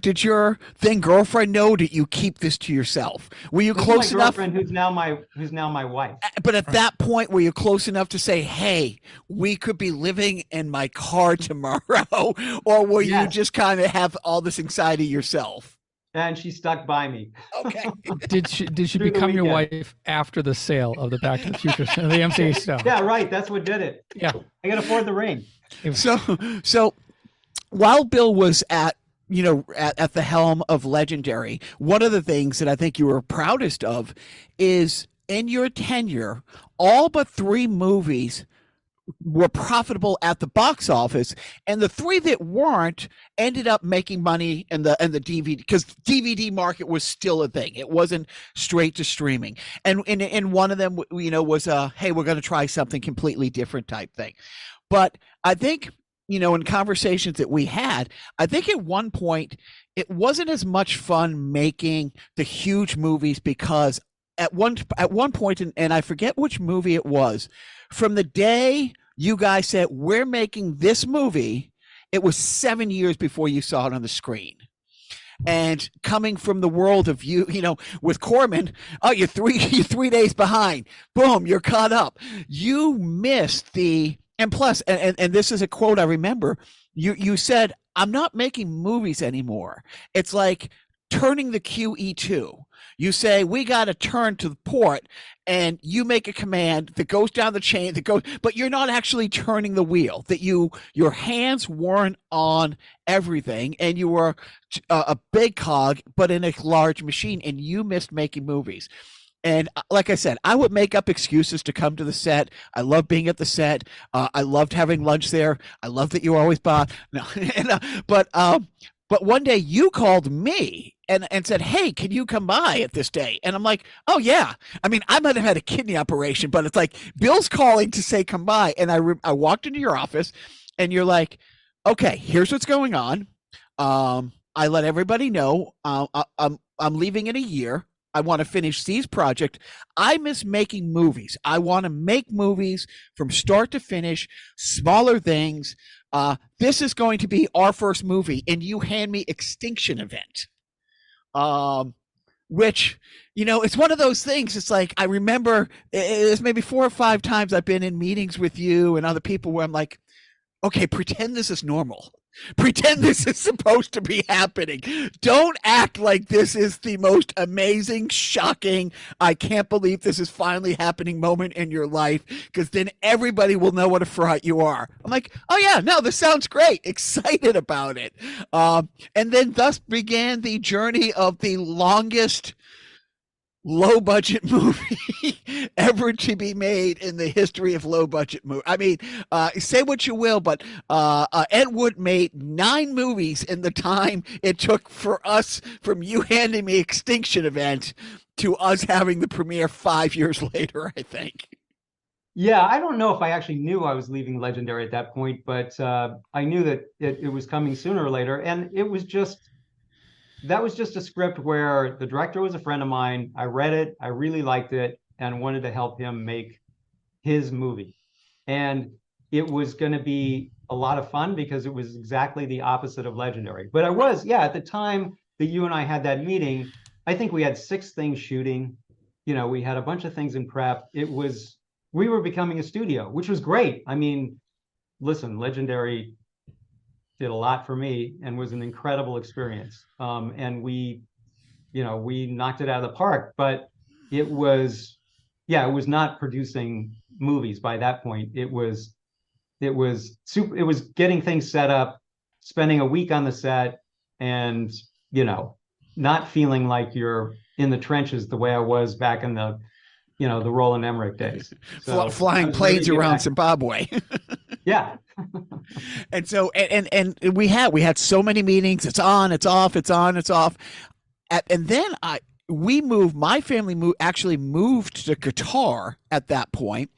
then girlfriend know that you keep this to yourself? Were you close enough? Girlfriend, who's now my wife. But at that point, were you close enough to say, "Hey, we could be living in my car tomorrow," or were you just kind of have all this anxiety yourself? And she stuck by me. Okay. Did she become your wife after the sale of the Back to the Future, the MCA stuff? Yeah, right. That's what did it. Yeah, I can afford the ring. So while Bill was at the helm of Legendary, one of the things that I think you were proudest of is in your tenure, all but 3 movies were profitable at the box office, and the 3 that weren't ended up making money in the DVD, because DVD market was still a thing. It wasn't straight to streaming. And one of them, was hey, we're going to try something completely different type thing. But I think, in conversations that we had, I think at one point it wasn't as much fun making the huge movies, because at one point, and I forget which movie it was, from the day you guys said, we're making this movie, it was 7 years before you saw it on the screen. And coming from the world of with Corman, you're 3 days behind. Boom, you're caught up. You missed and plus, and this is a quote I remember, you said, I'm not making movies anymore. It's like turning the QE2. You say, we got to turn to the port, and you make a command that goes down the chain, but you're not actually turning the wheel, that your hands weren't on everything, and you were a big cog, but in a large machine, and you missed making movies. And like I said, I would make up excuses to come to the set. I love being at the set. I loved having lunch there. I love that you always bought. No, but one day you called me and said, hey, can you come by at this day? And I'm like, oh, yeah. I mean, I might have had a kidney operation, but it's like Bill's calling to say come by. And I walked into your office and you're like, okay, here's what's going on. I let everybody know I'm leaving in a year. I want to finish C's project. I miss making movies. I want to make movies from start to finish, smaller things. This is going to be our first movie, and you hand me Extinction Event. which, it's one of those things. It's like, I remember it's maybe 4 or 5 times I've been in meetings with you and other people where I'm like, okay, pretend this is normal. Pretend this is supposed to be happening. Don't act like this is the most amazing, shocking, I can't believe this is finally happening moment in your life, because then everybody will know what a fraud you are. I'm like, oh yeah, no, this sounds great. Excited about it. And then thus began the journey of the longest low budget movie ever to be made in the history of low budget movie. I mean, say what you will, but Ed Wood made 9 movies in the time it took for us, from you handing me Extinction Event to us having the premiere 5 years later, I think. Yeah, I don't know if I actually knew I was leaving Legendary at that point, but I knew that it was coming sooner or later. And that was just a script where the director was a friend of mine. I read it, I really liked it, and wanted to help him make his movie. And it was going to be a lot of fun because it was exactly the opposite of Legendary. But at the time that you and I had that meeting, I think we had 6 things shooting. We had a bunch of things in prep. We were becoming a studio, which was great. I mean, listen, Legendary did a lot for me and was an incredible experience. And we knocked it out of the park, but it was not producing movies by that point. It was getting things set up, spending a week on the set, and, not feeling like you're in the trenches the way I was back in the Roland Emmerich days. So flying planes around Zimbabwe. Yeah. And so, and we had so many meetings. It's on, it's off, it's on, it's off. And then my family actually moved to Qatar at that point.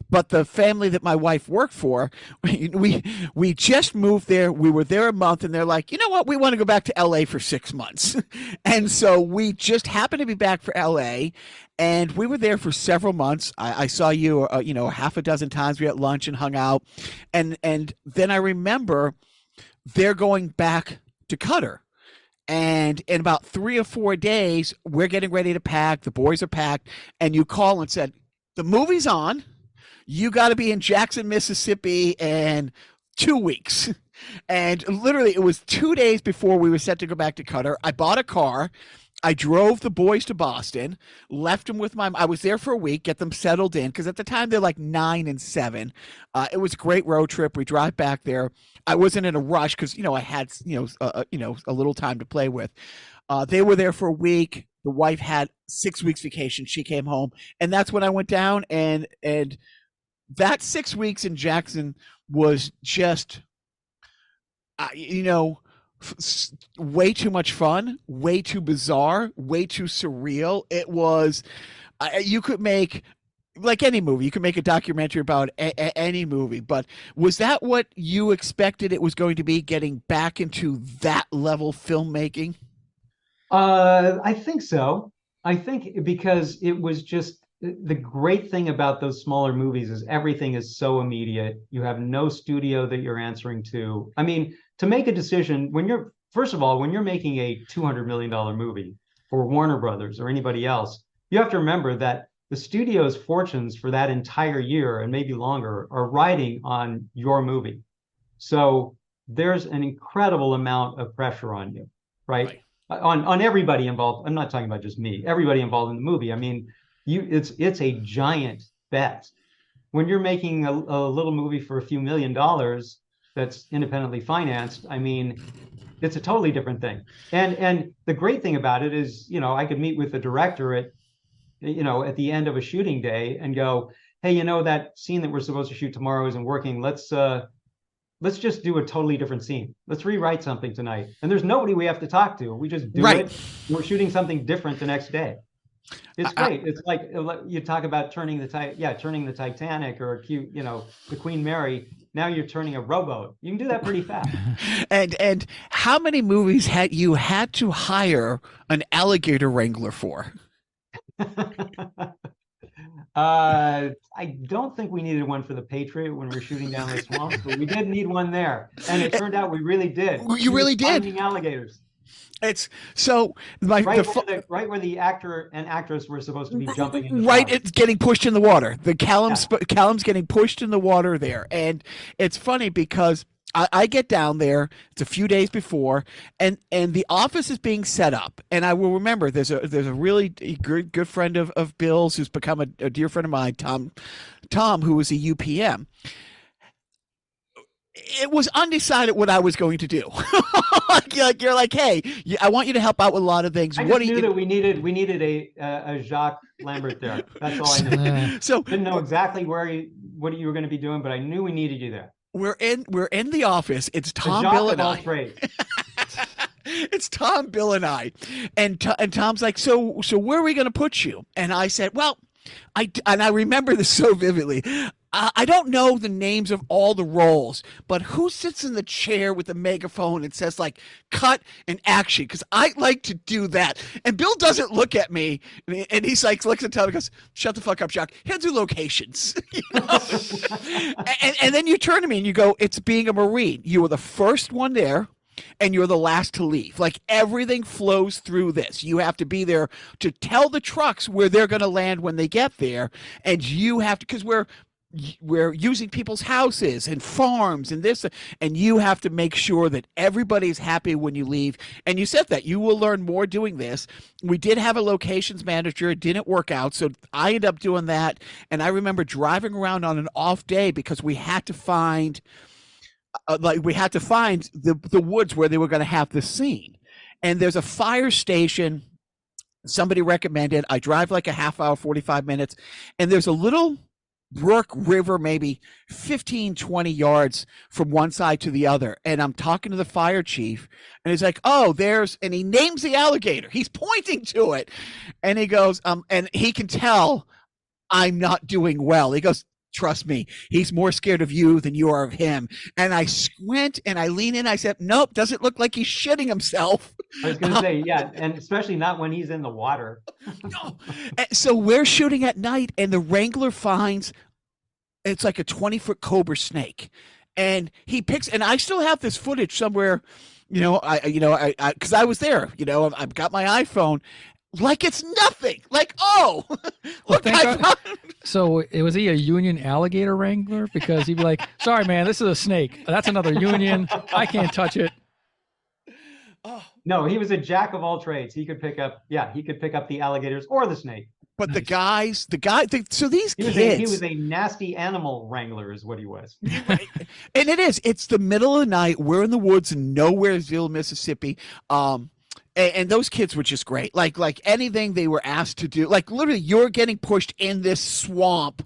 But the family that my wife worked for, we just moved there. We were there a month, and they're like, you know what? We want to go back to LA for 6 months. And so we just happened to be back for LA, and we were there for several months. I saw you, a half a dozen times. We had lunch and hung out. And then I remember they're going back to Qatar. And in about 3 or 4 days, we're getting ready to pack. The boys are packed. And you call and said, the movie's on. You got to be in Jackson, Mississippi in 2 weeks. And literally, it was 2 days before we were set to go back to Qatar. I bought a car. I drove the boys to Boston, left them with I was there for a week, get them settled in, because at the time they're like 9 and 7. It was a great road trip. We drive back there. I wasn't in a rush because, I had, a little time to play with. They were there for a week. The wife had 6 weeks vacation. She came home, and that's when I went down, and that 6 weeks in Jackson was just, way too much fun, way too bizarre, way too surreal. It was, you could make, like any movie, you could make a documentary about any movie, but was that what you expected it was going to be, getting back into that level filmmaking? I think so. I think because it was just, the great thing about those smaller movies is everything is so immediate. You have no studio that you're answering to. I mean, to make a decision when you're making a $200 million movie for Warner Brothers or anybody else, you have to remember that the studio's fortunes for that entire year and maybe longer are riding on your movie. So there's an incredible amount of pressure on you, right? On everybody involved. I'm not talking about just me, everybody involved in the movie. I mean, it's a giant bet. When you're making a little movie for a few $1 million that's independently financed, I mean, it's a totally different thing. And the great thing about it is, I could meet with the director at the end of a shooting day and go, hey, that scene that we're supposed to shoot tomorrow isn't working. Let's just do a totally different scene. Let's rewrite something tonight. And there's nobody we have to talk to. We just do it. We're shooting something different the next day. It's great. It's like you talk about turning the Titanic or the Queen Mary. Now you're turning a rowboat. You can do that pretty fast. And how many movies had you had to hire an alligator wrangler for? I don't think we needed one for the Patriot when we were shooting down the swamps, but we did need one there. And it turned out we really did. You really did. Finding alligators. It's so my right where the actor and actress were supposed to be jumping in the right, water. it's getting pushed in the water. The Callum's getting pushed in the water there, and it's funny because I get down there. It's a few days before, and the office is being set up. And I will remember there's a really good friend of Bill's who's become a dear friend of mine, Tom, who was a UPM. It was undecided what I was going to do. like you're like, hey, I want you to help out with a lot of things. I just knew that we needed a Jacques Lambert there. That's all I knew. So didn't know exactly what you were going to be doing, but I knew we needed you there. We're in the office. It's Tom, Bill, and I. It's Tom, Bill, and I, and Tom's like, so where are we going to put you? And I said, well, I remember this so vividly. I don't know the names of all the roles, but who sits in the chair with the megaphone and says like cut and action? Because I like to do that. And Bill doesn't look at me, and he's like looks at Tom and goes, "Shut the fuck up, Jacques. He'll do locations." You know? and then you turn to me and you go, "It's being a Marine. You were the first one there." And you're the last to leave. Like everything flows through this. You have to be there to tell the trucks where they're going to land when they get there. And you have to, because we're using people's houses and farms and this, and you have to make sure that everybody's happy when you leave. And you said that you will learn more doing this. We did have a locations manager. It didn't work out. So I ended up doing that. And I remember driving around on an off day because we had to find the woods where they were going to have this scene. And there's a fire station somebody recommended. I drive like a half hour, 45 minutes, and there's a little brook river, maybe 15, 20 yards from one side to the other. And I'm talking to the fire chief, and he's like, oh, and he names the alligator. He's pointing to it. And he goes, and he can tell I'm not doing well. He goes, trust me, he's more scared of you than you are of him. And I squint and I lean in. I said, nope, doesn't look like he's shitting himself. I was going to say, yeah, and especially not when he's in the water. No. So we're shooting at night, and the Wrangler finds it's like a 20-foot cobra snake. And he picks, and I still have this footage somewhere, because I was there, I've got my iPhone. Like it's nothing. Like, oh, look, So was he a Union alligator wrangler? Because he'd be like, sorry, man, this is a snake. That's another Union. I can't touch it. No, he was a jack of all trades. He could pick up the alligators or the snake. But nice. So these kids. He was a nasty animal wrangler is what he was. And it's the middle of the night. We're in the woods in Nowheresville, Mississippi. And those kids were just great. Like anything they were asked to do, like literally you're getting pushed in this swamp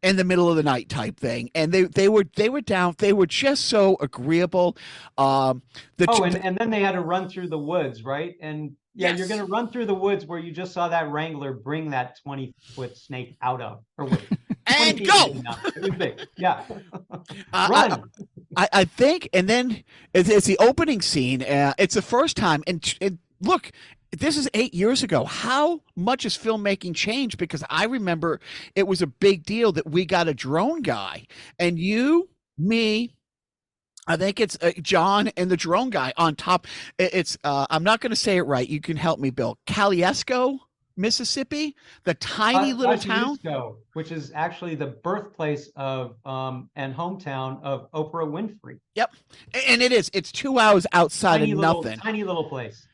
in the middle of the night type thing. And they were down. They were just so agreeable. And then they had to run through the woods, right? And yes. You're going to run through the woods where you just saw that Wrangler bring that 20-foot snake out of. And go! It was big. Yeah. Run. I think, and then it's the opening scene. It's the first time. And look, this is 8 years ago. How much has filmmaking changed? Because I remember it was a big deal that we got a drone guy. And you, me, I think it's John and the drone guy on top. It's I'm not going to say it right. You can help me, Bill. Kaliesco, Mississippi, the tiny little town, which is actually the birthplace of and hometown of Oprah Winfrey. Yep, and it's 2 hours outside of nothing. Tiny little place.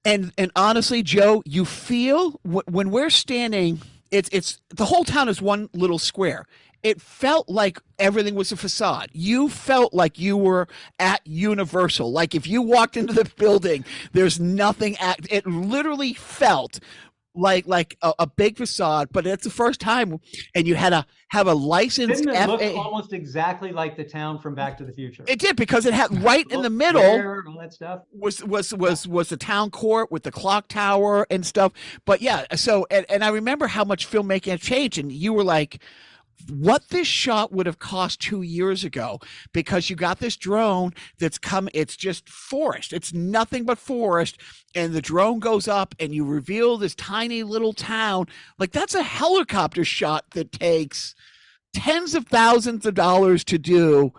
And honestly, Joe, you feel when we're standing, it's the whole town is one little square. It felt like everything was a facade. You felt like you were at Universal. Like if you walked into the building, there's nothing it literally felt like a big facade, but it's the first time, and you had to have a licensed. Didn't it look almost exactly like the town from Back to the Future? It did, because it had right in the middle all that stuff was the town court with the clock tower and stuff. But yeah, so and I remember how much filmmaking had changed, and you were like, what this shot would have cost 2 years ago, because you got this drone that's it's just forest. It's nothing but forest. And the drone goes up and you reveal this tiny little town. Like that's a helicopter shot that takes tens of thousands of dollars to do.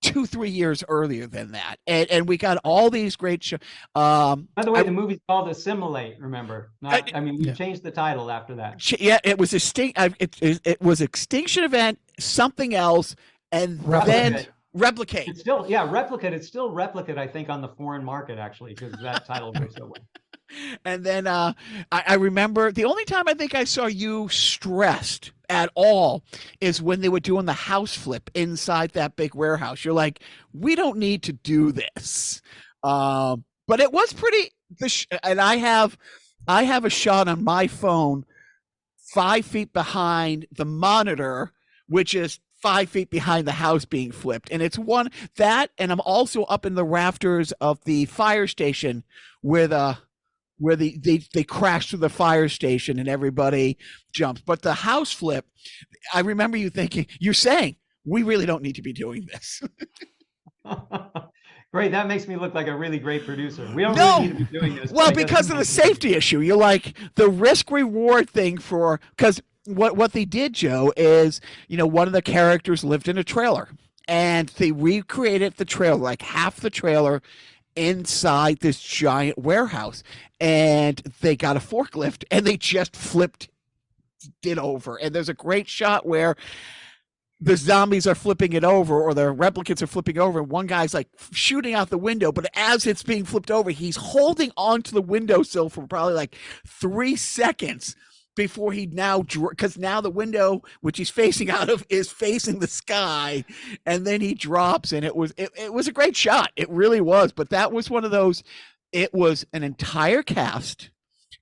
2-3 years earlier than that, and we got all these great shows. By the way, the movie's called Assimilate. Remember, we changed the title after that. Yeah, it was it was Extinction Event, something else, and then Replicate. It's still Replicate. It's still Replicate, I think, on the foreign market actually, because that title goes so well. And then I remember the only time I think I saw you stressed at all is when they were doing the house flip inside that big warehouse. You're like, we don't need to do this. But it was pretty. And I have a shot on my phone 5 feet behind the monitor, which is 5 feet behind the house being flipped. And it's and I'm also up in the rafters of the fire station where they crash through the fire station and everybody jumps. But the house flip, I remember you're saying, we really don't need to be doing this. Great. That makes me look like a really great producer. We don't really need to be doing this. Well, because of the safety issue. You're like, the risk reward thing because what they did, Joe, is, one of the characters lived in a trailer and they recreated the trailer, like half the trailer, inside this giant warehouse, and they got a forklift and they just flipped it over. And there's a great shot where the zombies are flipping it over, or the replicants are flipping over, and one guy's like shooting out the window, but as it's being flipped over, he's holding onto the windowsill for probably like 3 seconds before because now the window which he's facing out of is facing the sky, and then he drops, and it was a great shot. It really was. But that was one of those. It was an entire cast,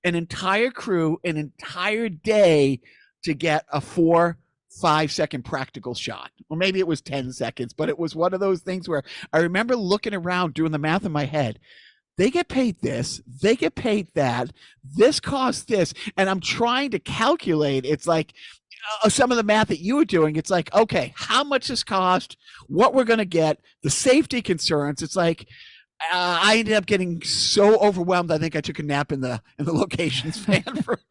an entire crew, an entire day to get a 4-5 second practical shot. Well, maybe it was 10 seconds, but it was one of those things where I remember looking around, doing the math in my head. They get paid this, they get paid that, this costs this. And I'm trying to calculate. It's like some of the math that you were doing. It's like, okay, how much this cost, what we're going to get, the safety concerns. It's like, I ended up getting so overwhelmed. I think I took a nap in the locations van.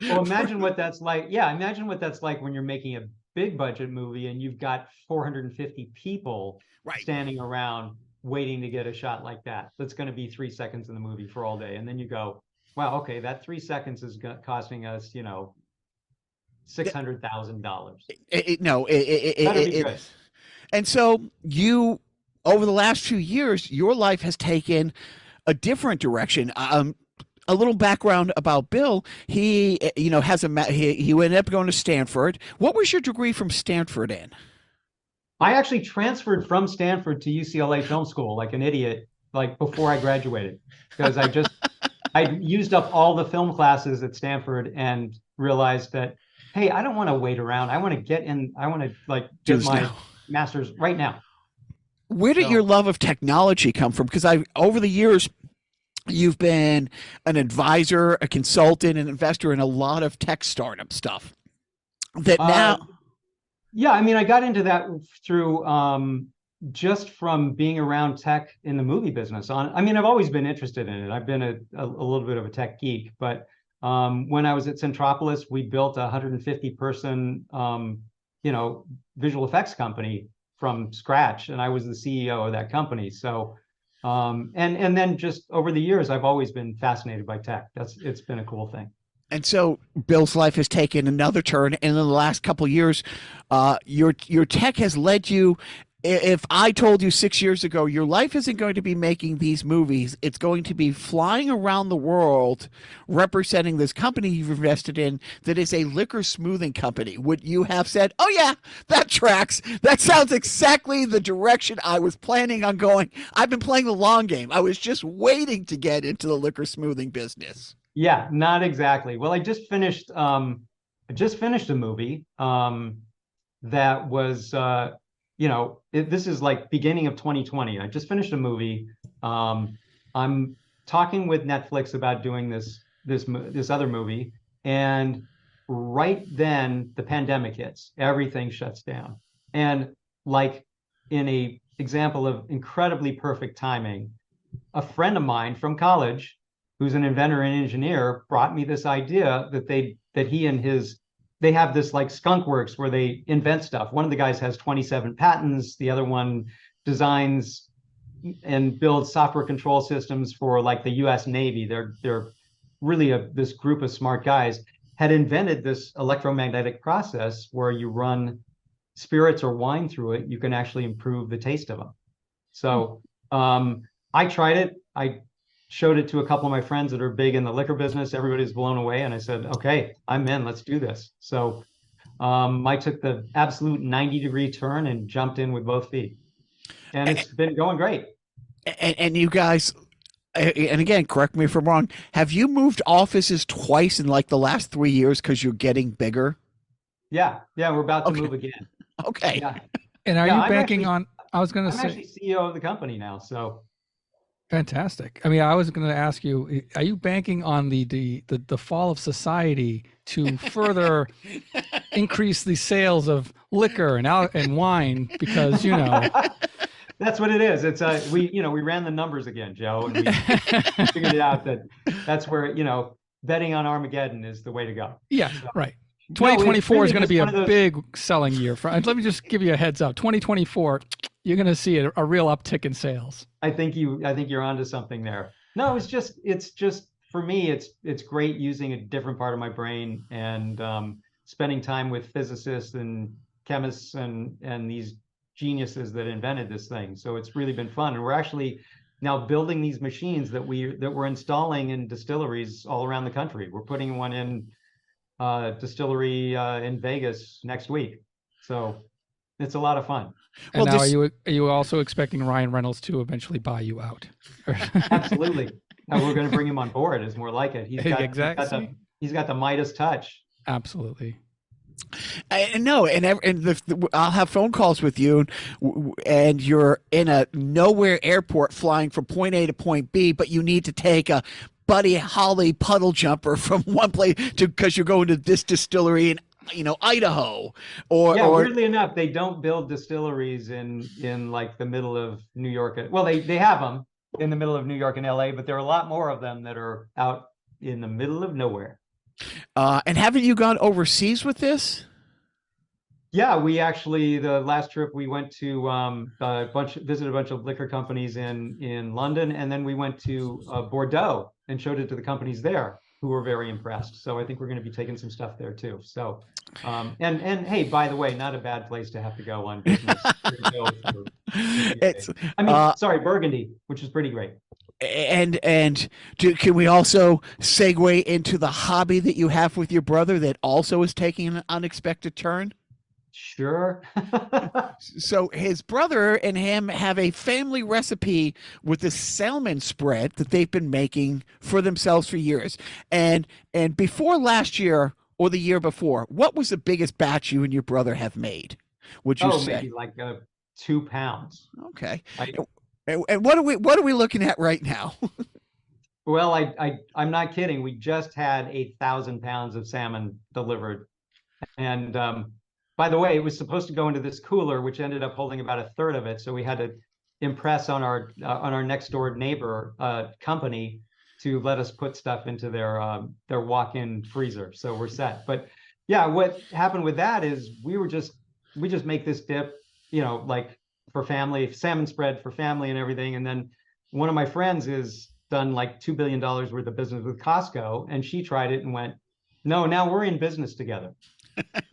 Well, imagine what that's like. Yeah, imagine what that's like when you're making a big budget movie and you've got 450 people standing around waiting to get a shot like that. That's going to be 3 seconds in the movie for all day, and then you go, wow, okay, that 3 seconds is costing us, $600,000. And so over the last few years, your life has taken a different direction. A little background about Bill. He, he ended up going to Stanford. What was your degree from Stanford in? I actually transferred from Stanford to UCLA Film School like an idiot, like before I graduated, because I used up all the film classes at Stanford and realized that, hey, I don't want to wait around. I want to get in. I want to get my master's right now. Where did your love of technology come from? Because over the years, you've been an advisor, a consultant, an investor in a lot of tech startup stuff. Yeah, I mean, I got into that through just from being around tech in the movie business. I've always been interested in it. I've been a little bit of a tech geek, but when I was at Centropolis, we built a 150-person, visual effects company from scratch, and I was the CEO of that company. So, and then just over the years, I've always been fascinated by tech. It's been a cool thing. And so Bill's life has taken another turn, and in the last couple of years, your tech has led you. If I told you 6 years ago your life isn't going to be making these movies, it's going to be flying around the world representing this company you've invested in that is a liquor smoothing company, would you have said, oh yeah, that tracks? That sounds exactly the direction I was planning on going. I've been playing the long game. I was just waiting to get into the liquor smoothing business. Yeah, not exactly. Well, I just finished a movie that was this is like beginning of 2020. I just finished a movie. I'm talking with Netflix about doing this other movie, and right then the pandemic hits. Everything shuts down, and like in a example of incredibly perfect timing, a friend of mine from college, who's an inventor and engineer, brought me this idea that they have this like skunk works where they invent stuff. One of the guys has 27 patents. The other one designs and builds software control systems for like the U.S. Navy. They're really this group of smart guys had invented this electromagnetic process where you run spirits or wine through it. You can actually improve the taste of them. So I tried it. I showed it to a couple of my friends that are big in the liquor business. Everybody's blown away. And I said, okay, I'm in, let's do this. So I took the absolute 90-degree turn and jumped in with both feet. And it's been going great. And you guys, and again, correct me if I'm wrong, have you moved offices twice in like the last 3 years because you're getting bigger? Yeah, we're about to move again. Okay. Yeah. And are you banking on? I was going to say, I'm actually CEO of the company now, so. Fantastic. I mean, I was going to ask you, are you banking on the fall of society to further increase the sales of liquor and wine? Because, you know. That's what it is. It's we ran the numbers again, Joe, and we figured it out that's where, betting on Armageddon is the way to go. Yeah, so, right. 2024 is going to be a those... big selling year. Let me just give you a heads up. 2024, you're going to see a real uptick in sales. I think you're onto something there. No, it's just for me, it's great using a different part of my brain and spending time with physicists and chemists and these geniuses that invented this thing. So it's really been fun. And we're actually now building these machines that we're installing in distilleries all around the country. We're putting one in distillery in Vegas next week. So it's a lot of fun. And now are you also expecting Ryan Reynolds to eventually buy you out? Absolutely. Now we're going to bring him on board is more like it. He's got the Midas touch. Absolutely. No, I'll have phone calls with you, and you're in a nowhere airport flying from point A to point B, but you need to take a Buddy Holly puddle jumper from one place because you're going to this distillery in Idaho, or weirdly enough, they don't build distilleries in like the middle of New York. Well, they have them in the middle of New York and LA, but there are a lot more of them that are out in the middle of nowhere. And haven't you gone overseas with this? Yeah, we actually, the last trip we went to visit a bunch of liquor companies in London, and then we went to Bordeaux and showed it to the companies there, who were very impressed. So I think we're going to be taking some stuff there too. So, and hey, by the way, not a bad place to have to go on business. Sorry, Burgundy, which is pretty great. And can we also segue into the hobby that you have with your brother that also is taking an unexpected turn? Sure. So his brother and him have a family recipe with a salmon spread that they've been making for themselves for years. And before last year or the year before, what was the biggest batch you and your brother have made? Would you say? Maybe like 2 pounds. Okay. And what are we looking at right now? Well, I'm not kidding. We just had 8,000 pounds of salmon delivered, and by the way, it was supposed to go into this cooler, which ended up holding about a third of it. So we had to impress on our next door neighbor company to let us put stuff into their walk-in freezer. So we're set. But yeah, what happened with that is we just make this dip, like for family, salmon spread for family and everything. And then one of my friends has done like $2 billion worth of business with Costco, and she tried it and went, no, now we're in business together.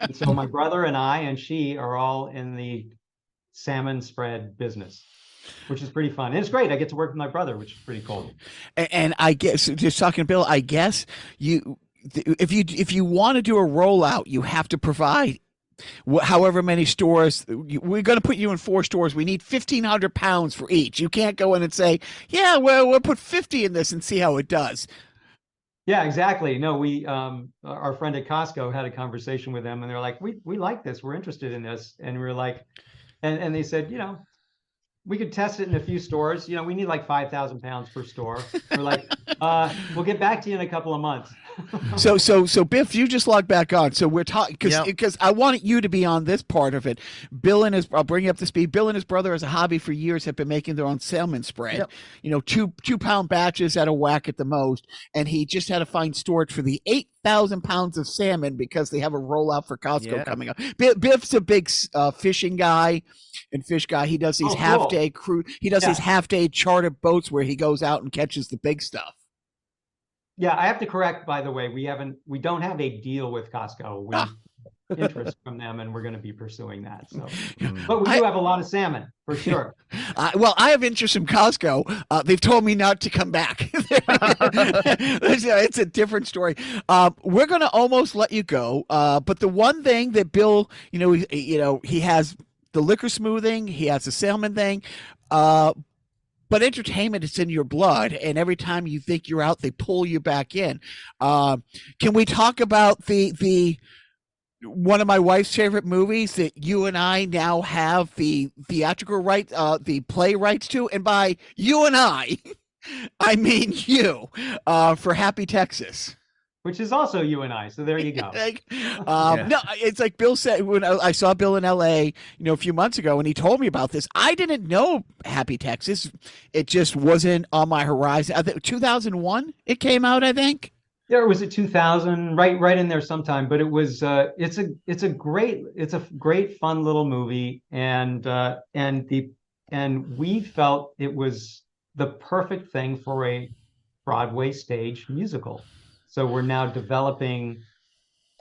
And so my brother and I and she are all in the salmon spread business, which is pretty fun. And it's great. I get to work with my brother, which is pretty cool. And I guess, just talking to Bill, I guess if you want to do a rollout, you have to provide however many stores. We're going to put you in 4 stores. We need 1,500 pounds for each. You can't go in and say, yeah, well, we'll put 50 in this and see how it does. Yeah, exactly. No, we our friend at Costco had a conversation with them, and they're like, we like this, we're interested in this, and we were like, and they said, we could test it in a few stores. We need like 5,000 pounds per store. We're like, we'll get back to you in a couple of months. So Biff, you just logged back on. So we're talking because I wanted you to be on this part of it. I'll bring you up to speed. Bill and his brother, as a hobby for years, have been making their own salmon spread. Yep. 2-pound batches at a whack at the most, and he just had to find storage for the 8,000 pounds of salmon because they have a rollout for Costco coming up. Biff's a big fishing guy and fish guy. He does these half day cruise. He does these half-day chartered boats where he goes out and catches the big stuff. Yeah, I have to correct, by the way, we don't have a deal with Costco. We interest from them, and we're going to be pursuing that. So, but we do have a lot of salmon for sure. Well, I have interest in Costco. They've told me not to come back. It's a different story. We're going to almost let you go. But the one thing that Bill, he has the liquor smoothing, he has the salmon thing. But entertainment is in your blood, and every time you think you're out, they pull you back in. Can we talk about the one of my wife's favorite movies that you and I now have the theatrical right, the play rights to? And by you and I mean you, for Happy Texas. Which is also you and I, so there you go. No, it's like Bill said, when I saw Bill in LA, a few months ago, and he told me about this. I didn't know Happy Texas. It just wasn't on my horizon. I think 2001 it came out, I think. Yeah, it was at 2000, right in there sometime. But it was it's a great fun little movie, and we felt it was the perfect thing for a Broadway stage musical. So we're now developing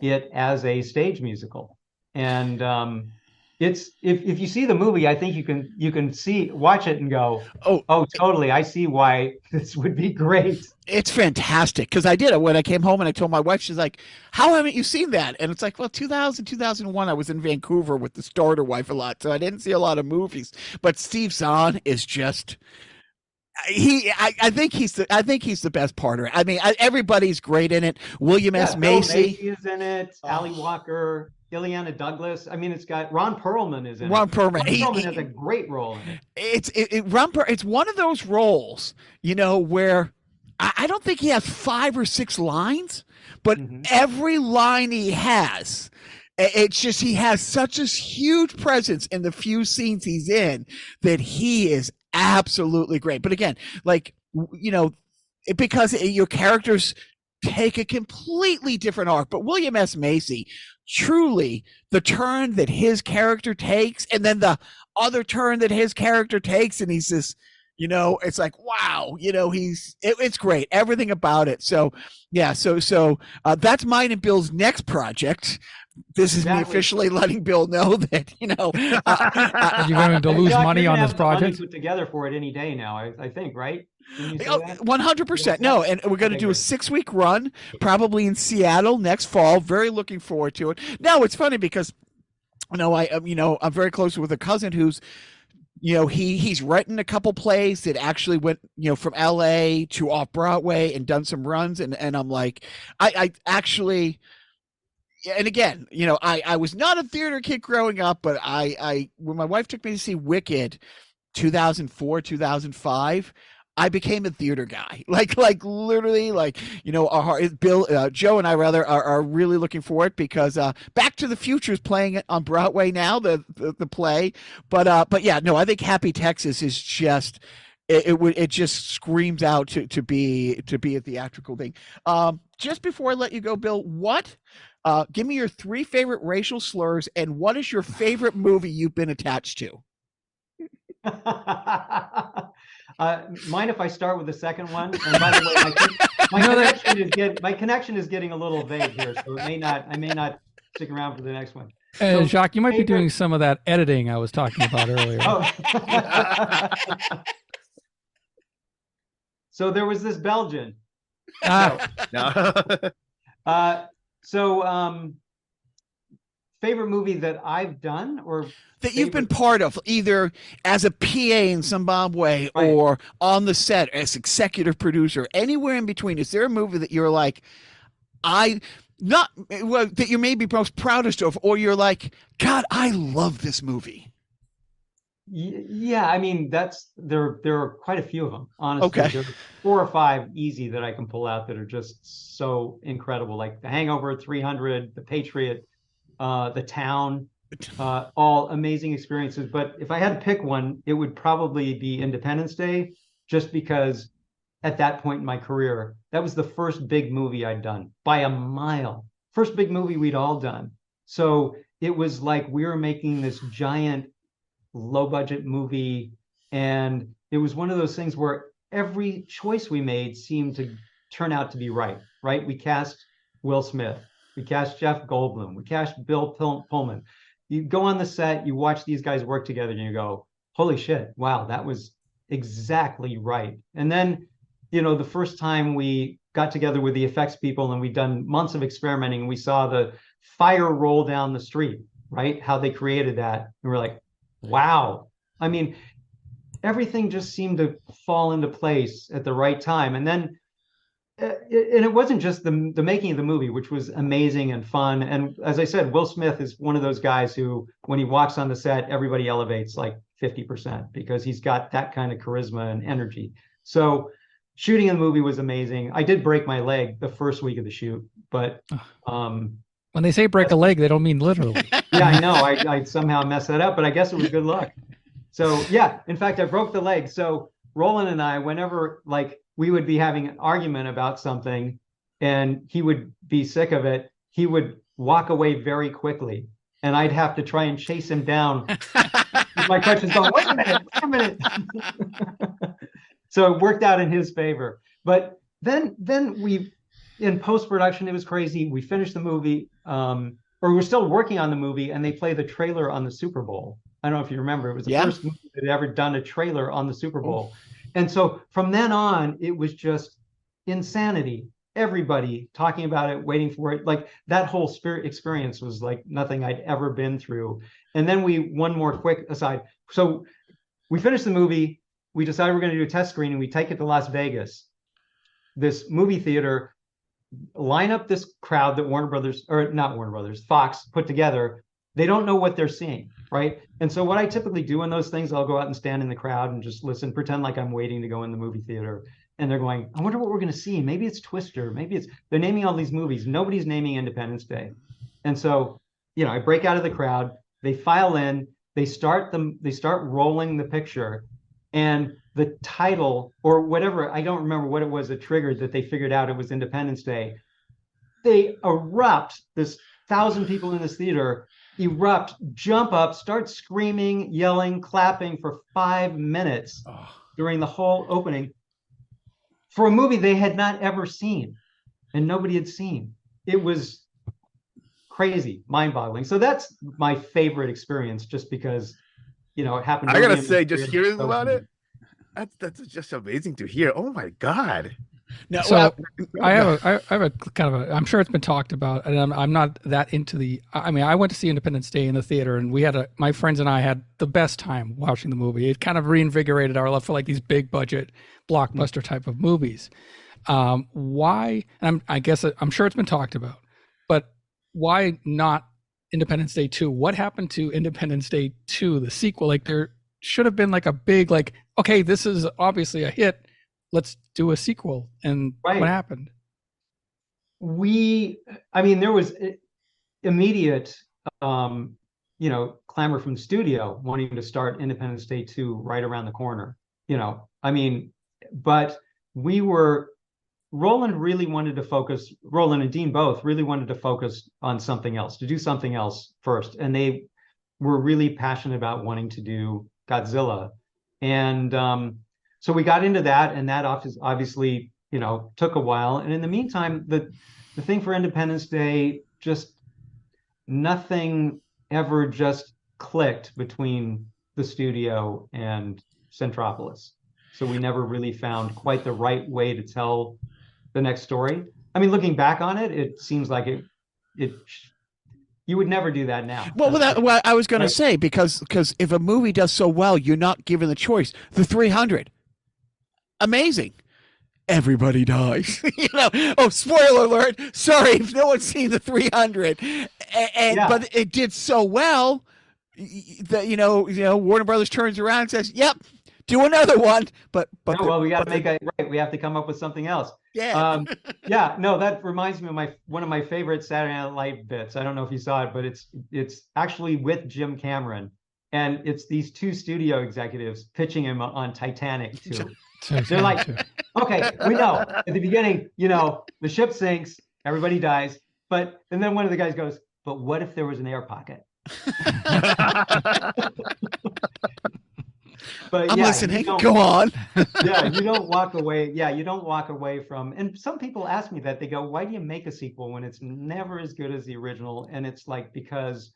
it as a stage musical, and it's if you see the movie, I think you can watch it and go, oh, totally, I see why this would be great. It's fantastic, because I did it when I came home and I told my wife. She's like, "How haven't you seen that?" And it's like, well, 2001, I was in Vancouver with the starter wife a lot, so I didn't see a lot of movies. But Steve Zahn is just. I think he's the best part of it. I mean, everybody's great in it. William S. Macy is in it. Ali Walker, Ileana Douglas. I mean, it's got Ron Perlman is in Ron it. Perlman. Ron Perlman has a great role in it. It's one of those roles, where I don't think he has 5 or 6 lines, but every line he has. It's just he has such a huge presence in the few scenes he's in that he is absolutely great. But again, because your characters take a completely different arc. But William S. Macy, truly, the turn that his character takes, and then the other turn that his character takes, and he's this, it's like, wow, it's great, everything about it. So yeah, so that's mine and Bill's next project. This is me officially letting Bill know that, Are you going to lose money on this project? Put together for it any day now, I think, right? 100%. No, and we're going to do a 6-week run, probably in Seattle next fall. Very looking forward to it. Now, it's funny because, I'm very close with a cousin who's, he's written a couple plays that actually went, from LA to off Broadway and done some runs. And I'm like, I actually. And again, I was not a theater kid growing up, but I when my wife took me to see Wicked 2004, 2005, I became a theater guy. Like literally, Joe and I are really looking for it, because Back to the Future is playing it on Broadway now, the play. But yeah, no, I think Happy Texas is just it just screams out to be a theatrical thing. Just before I let you go, Bill, give me your 3 favorite racial slurs, and what is your favorite movie you've been attached to? Mind if I start with the second one? And by the way, my connection is getting a little vague here, so I may not stick around for the next one. Jacques, you might be doing some of that editing I was talking about earlier. So there was this Belgian. Favorite movie that I've done, or that you've been part of, either as a PA in Zimbabwe or on the set as executive producer, anywhere in between. Is there a movie that you're like, that you may be most proudest of, or you're like, God, I love this movie? Yeah, I mean, there are quite a few of them, honestly. Okay. There are 4 or 5 easy that I can pull out that are just so incredible, like The Hangover, 300, The Patriot, The Town, all amazing experiences. But if I had to pick one, it would probably be Independence Day, just because at that point in my career, that was the first big movie I'd done by a mile. First big movie we'd all done. So it was like we were making this giant low budget movie And it was one of those things where every choice we made seemed to turn out to be right. We cast Will Smith, we cast Jeff Goldblum, we cast Bill Pullman. You go on the set, you watch these guys work together, and you go, holy shit, wow, that was exactly right. And then, the first time we got together with the effects people and we'd done months of experimenting, and we saw the fire roll down the street, how they created that. And we're like, wow. I mean, everything just seemed to fall into place at the right time. And then, and it wasn't just the making of the movie, which was amazing and fun. And as I said, Will Smith is one of those guys who, when he walks on the set, everybody elevates like 50% because he's got that kind of charisma and energy. So shooting in the movie was amazing. I did break my leg the first week of the shoot, but when they say break a leg, they don't mean literally. Yeah, I know. I somehow messed that up, but I guess it was good luck. So yeah, in fact, I broke the leg. So Roland and I, whenever we would be having an argument about something and he would be sick of it, he would walk away very quickly. And I'd have to try and chase him down. My crutch is going, wait a minute. So it worked out in his favor. But then we, in post-production, it was crazy. We finished the movie, or we're still working on the movie, and they play the trailer on the Super Bowl. I don't know if you remember. It was the first movie that had ever done a trailer on the Super Bowl. And so from then on, it was just insanity. Everybody talking about it, waiting for it. That whole experience was like nothing I'd ever been through. And then one more quick aside. So we finished the movie. We decided we're going to do a test screening. We take it to Las Vegas, this movie theater, line up this crowd that Fox put together. They don't know what they're seeing, right? And so what I typically do in those things, I'll go out and stand in the crowd and just listen, pretend like I'm waiting to go in the movie theater. And they're going, I wonder what we're going to see. Maybe it's Twister. They're naming all these movies. Nobody's naming Independence Day. And so, I break out of the crowd. They file in. They start rolling the picture. And the title or whatever, I don't remember what it was that triggered that they figured out it was Independence Day. They erupt, this 1,000 people in this theater erupt, jump up, start screaming, yelling, clapping for 5 minutes during the whole opening for a movie they had not ever seen and nobody had seen. It was crazy, mind-boggling. So that's my favorite experience, just because it happened. I gotta say, just hearing about it, that's just amazing to hear. Oh my god! No, so I have a kind of a. I'm sure it's been talked about, and I'm not that into the. I mean, I went to see Independence Day in the theater, and my friends and I had the best time watching the movie. It kind of reinvigorated our love for these big budget blockbuster type of movies. Why? And I'm sure it's been talked about, but why not Independence Day 2? What happened to Independence Day 2, the sequel? There should have been a big okay, this is obviously a hit. Let's do a sequel. And what happened? There was immediate, clamor from the studio wanting to start Independence Day 2 right around the corner. But Roland really wanted to focus, Roland and Dean both really wanted to focus on something else, to do something else first. And they were really passionate about wanting to do Godzilla. And so we got into that, and that obviously, took a while. And in the meantime, the thing for Independence Day, just nothing ever just clicked between the studio and Centropolis. So we never really found quite the right way to tell the next story. Looking back on it, it seems like you would never do that now. Well, I was going to say, because if a movie does so well, you're not given the choice. The 300, amazing. Everybody dies. Oh, spoiler alert. Sorry if no one's seen the 300. But it did so well that, Warner Brothers turns around and says, yep, do another one. But we got to make it right. We have to come up with something else. Yeah. That reminds me of one of my favorite Saturday Night Live bits. I don't know if you saw it, but it's actually with Jim Cameron, and it's these two studio executives pitching him on Titanic 2. They're like, okay, we know at the beginning, the ship sinks, everybody dies, and then one of the guys goes, but what if there was an air pocket? But I'm yeah, listening. Go on. Yeah, you don't walk away. Yeah, you don't walk away from. And some people ask me that. They go, "Why do you make a sequel when it's never as good as the original?" And it's like, because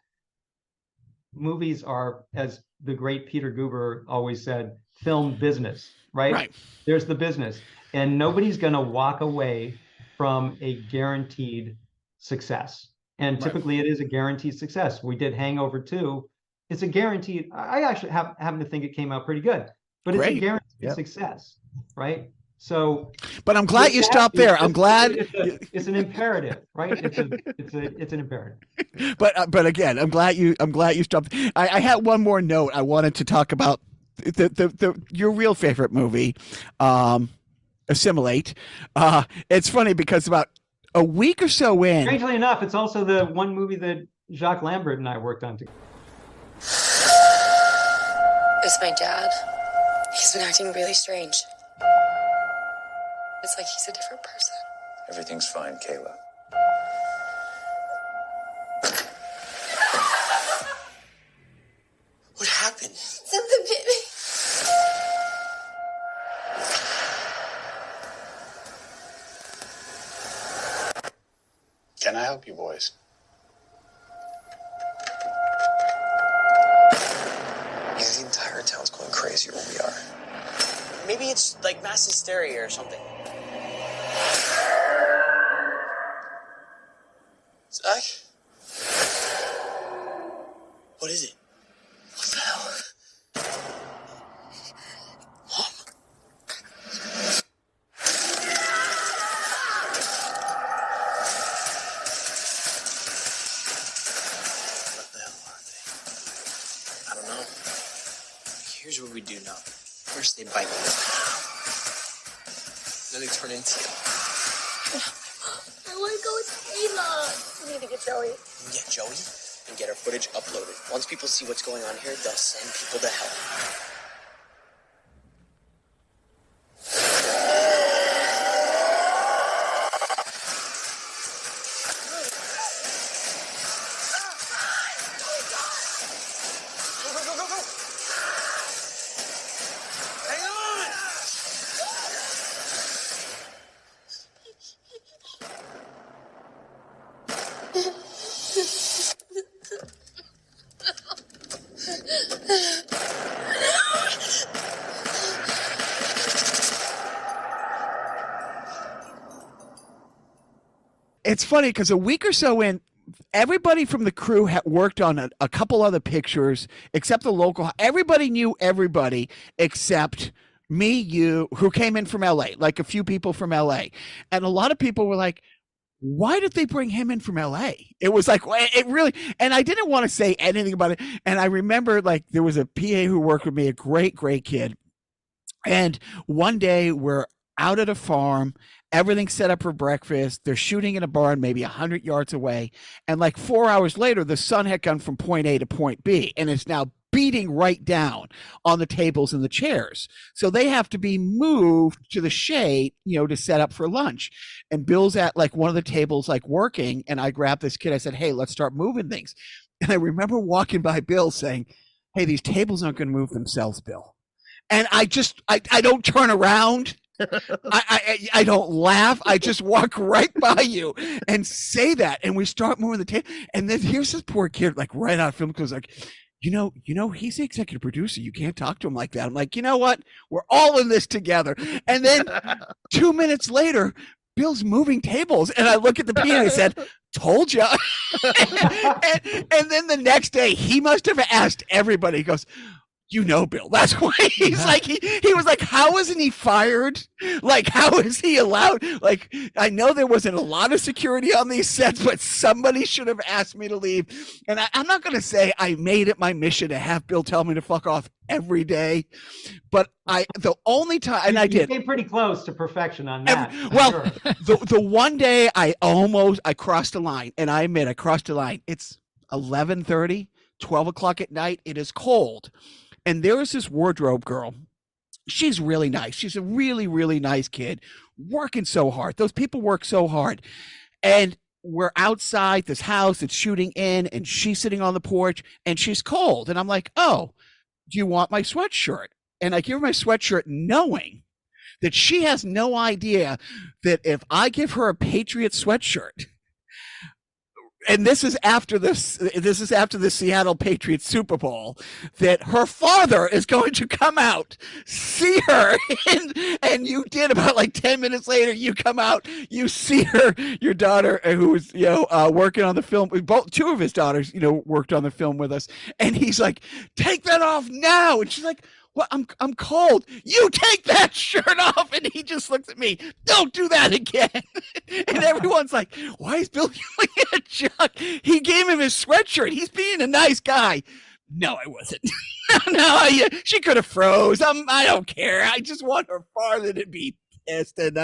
movies are, as the great Peter Guber always said, film business, right? Right. There's the business, and nobody's going to walk away from a guaranteed success. And typically it is a guaranteed success. We did Hangover 2. It's a guaranteed. I actually happen to think it came out pretty good, but it's a guaranteed success, right? So, but I'm glad you stopped there. I'm glad it's an imperative, right? It's an imperative. But again, I'm glad you stopped. I had one more note. I wanted to talk about your real favorite movie, Assimilate. It's funny because about a week or so in, strangely enough, it's also the one movie that Jacques Lambert and I worked on together. It's my dad. He's been acting really strange. It's like he's a different person. Everything's fine, Kayla. What happened? Something hit me. Can I help you, boys? Yeah, the entire town's going crazy where we are. Maybe it's like mass hysteria or something. Zach? What is it? What the hell? Mom? What the hell are they? I don't know. Here's what we do know. First they bite me. Then they turn into you. I want to go with Kayla. We need to get Joey. Get Joey and get our footage uploaded. Once people see what's going on here, they'll send people to hell. It's funny because a week or so in, everybody from the crew had worked on a couple other pictures except the local. Everybody knew everybody except me, you, who came in from LA, like a few people from LA. And a lot of people were like, why did they bring him in from LA? It was like, it really, and I didn't want to say anything about it. And I remember like there was a PA who worked with me, a great, great kid. And one day we're out at a farm, everything's set up for breakfast. They're shooting in a barn maybe 100 yards away. And like 4 hours later, the sun had gone from point A to point B, and it's now beating right down on the tables and the chairs. So they have to be moved to the shade, to set up for lunch. And Bill's at like one of the tables, like working. And I grabbed this kid. I said, hey, let's start moving things. And I remember walking by Bill saying, hey, these tables aren't going to move themselves, Bill. And I don't turn around. I don't laugh. I just walk right by you and say that. And we start moving the table. And then here's this poor kid, like right out of film, goes like, he's the executive producer. You can't talk to him like that. I'm like, you know what? We're all in this together. And then 2 minutes later, Bill's moving tables. And I look at the PA and I said, told you. and then the next day, he must have asked everybody. He goes, Bill, that's why he's like, he was like, how isn't he fired? Like, how is he allowed? Like, I know there wasn't a lot of security on these sets, but somebody should have asked me to leave. And I'm not going to say I made it my mission to have Bill tell me to fuck off every day, but the only time, and I did. You came pretty close to perfection on that. The one day I crossed the line, and I admit I crossed the line. It's 11:30, 12 o'clock at night. It is cold. And there is this wardrobe girl. She's really nice. She's a really, really nice kid, working so hard. Those people work so hard. And we're outside this house. It's shooting in, and she's sitting on the porch, and she's cold. And I'm like, oh, do you want my sweatshirt? and I give her my sweatshirt knowing that she has no idea that if I give her a Patriot sweatshirt, and this is after the Seattle Patriots Super Bowl, that her father is going to come out, see her, and you did about like 10 minutes later, you come out, you see her, your daughter, who was, working on the film, two of his daughters, worked on the film with us, and he's like, take that off now. And she's like, well, I'm cold. You take that shirt off. And he just looks at me. Don't do that again. And everyone's like, why is Bill yelling at Chuck? He gave him his sweatshirt. He's being a nice guy. No, I wasn't. She could have froze. I don't care. I just want her father to be pissed. And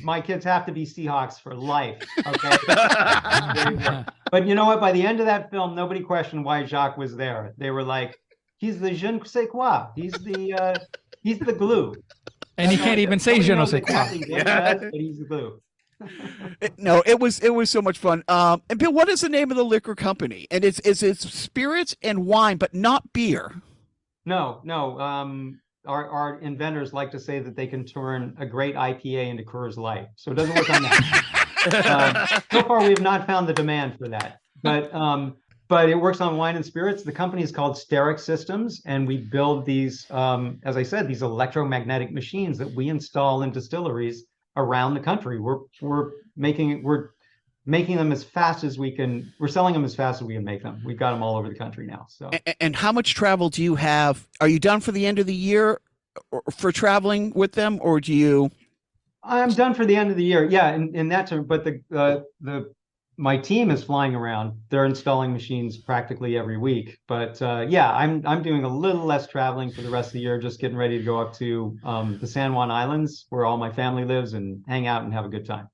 my kids have to be Seahawks for life. Okay. But you know what? By the end of that film, nobody questioned why Jacques was there. They were like, he's the je ne sais quoi. He's the glue. And he can't even say je ne sais quoi. But he's the glue. No, it was so much fun. And Bill, what is the name of the liquor company? And it's spirits and wine, but not beer. No. Our inventors like to say that they can turn a great IPA into Coors Light. So it doesn't work on that. So far, we have not found the demand for that. But it works on wine and spirits. The company is called Steric Systems, and we build these, as I said, these electromagnetic machines that we install in distilleries around the country. We're making them as fast as we can. We're selling them as fast as we can make them. We've got them all over the country now. So. And how much travel do you have? Are you done for the end of the year for traveling with them, or do you? I'm done for the end of the year. Yeah, in that term. But my team is flying around. They're installing machines practically every week. But I'm doing a little less traveling for the rest of the year, just getting ready to go up to the San Juan Islands, where all my family lives, and hang out and have a good time.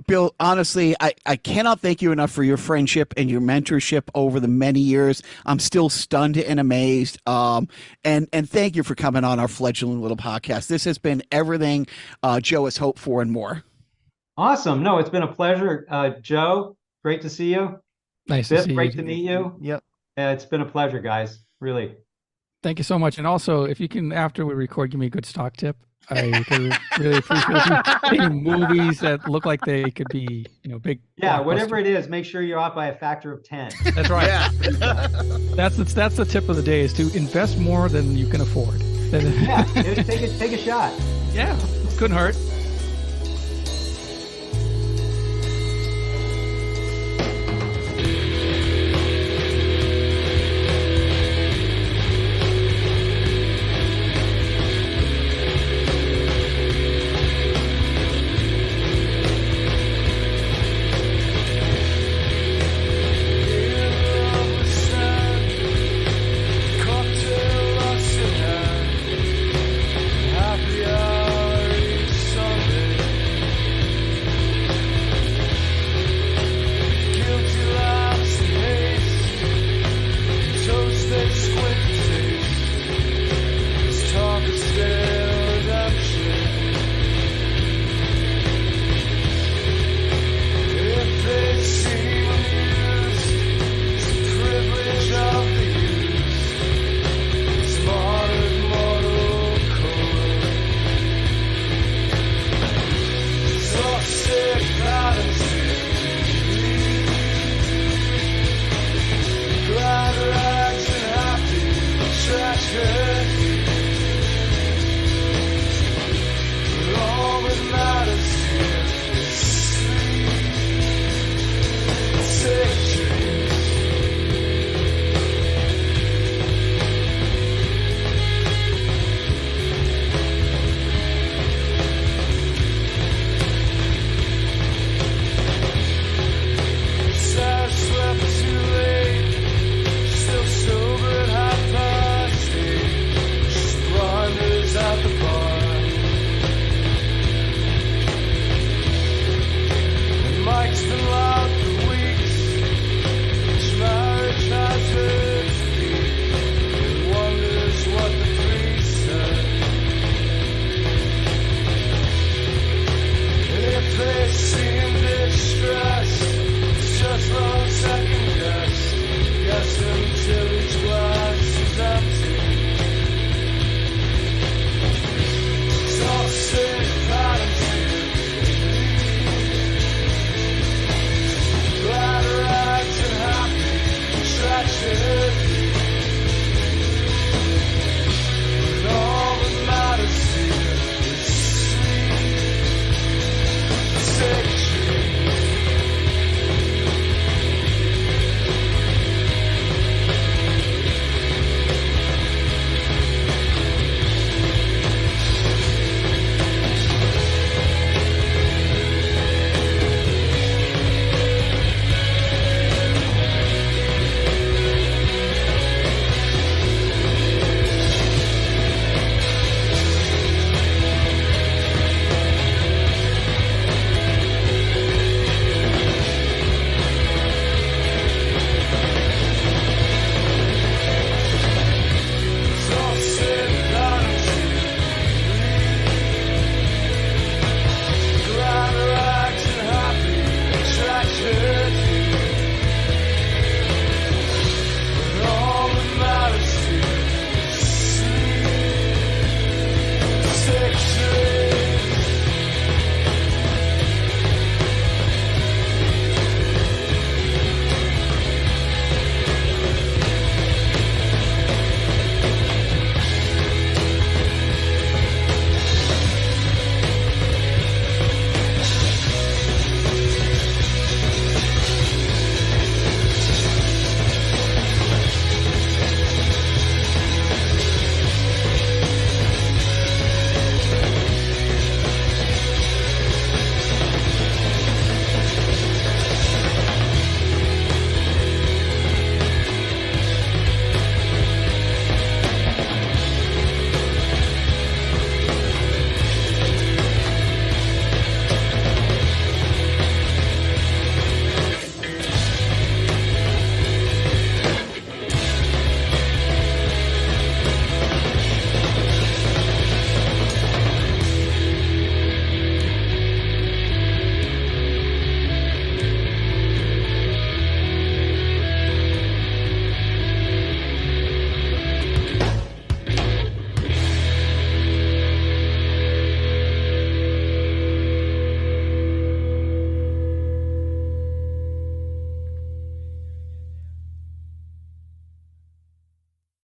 Bill, honestly, I cannot thank you enough for your friendship and your mentorship over the many years. I'm still stunned and amazed. And thank you for coming on our fledgling little podcast. This has been everything Joe has hoped for and more. Awesome. No, it's been a pleasure. Joe, great to see you. Nice Biff, to see you. great to meet you. Yep. It's been a pleasure, guys. Really. Thank you so much. And also, if you can, after we record, give me a good stock tip. I really appreciate you taking movies that look like they could be, big. Yeah, whatever it is, make sure you're off by a factor of 10. That's right. Yeah. That's the tip of the day, is to invest more than you can afford. Yeah, take a shot. Yeah, couldn't hurt.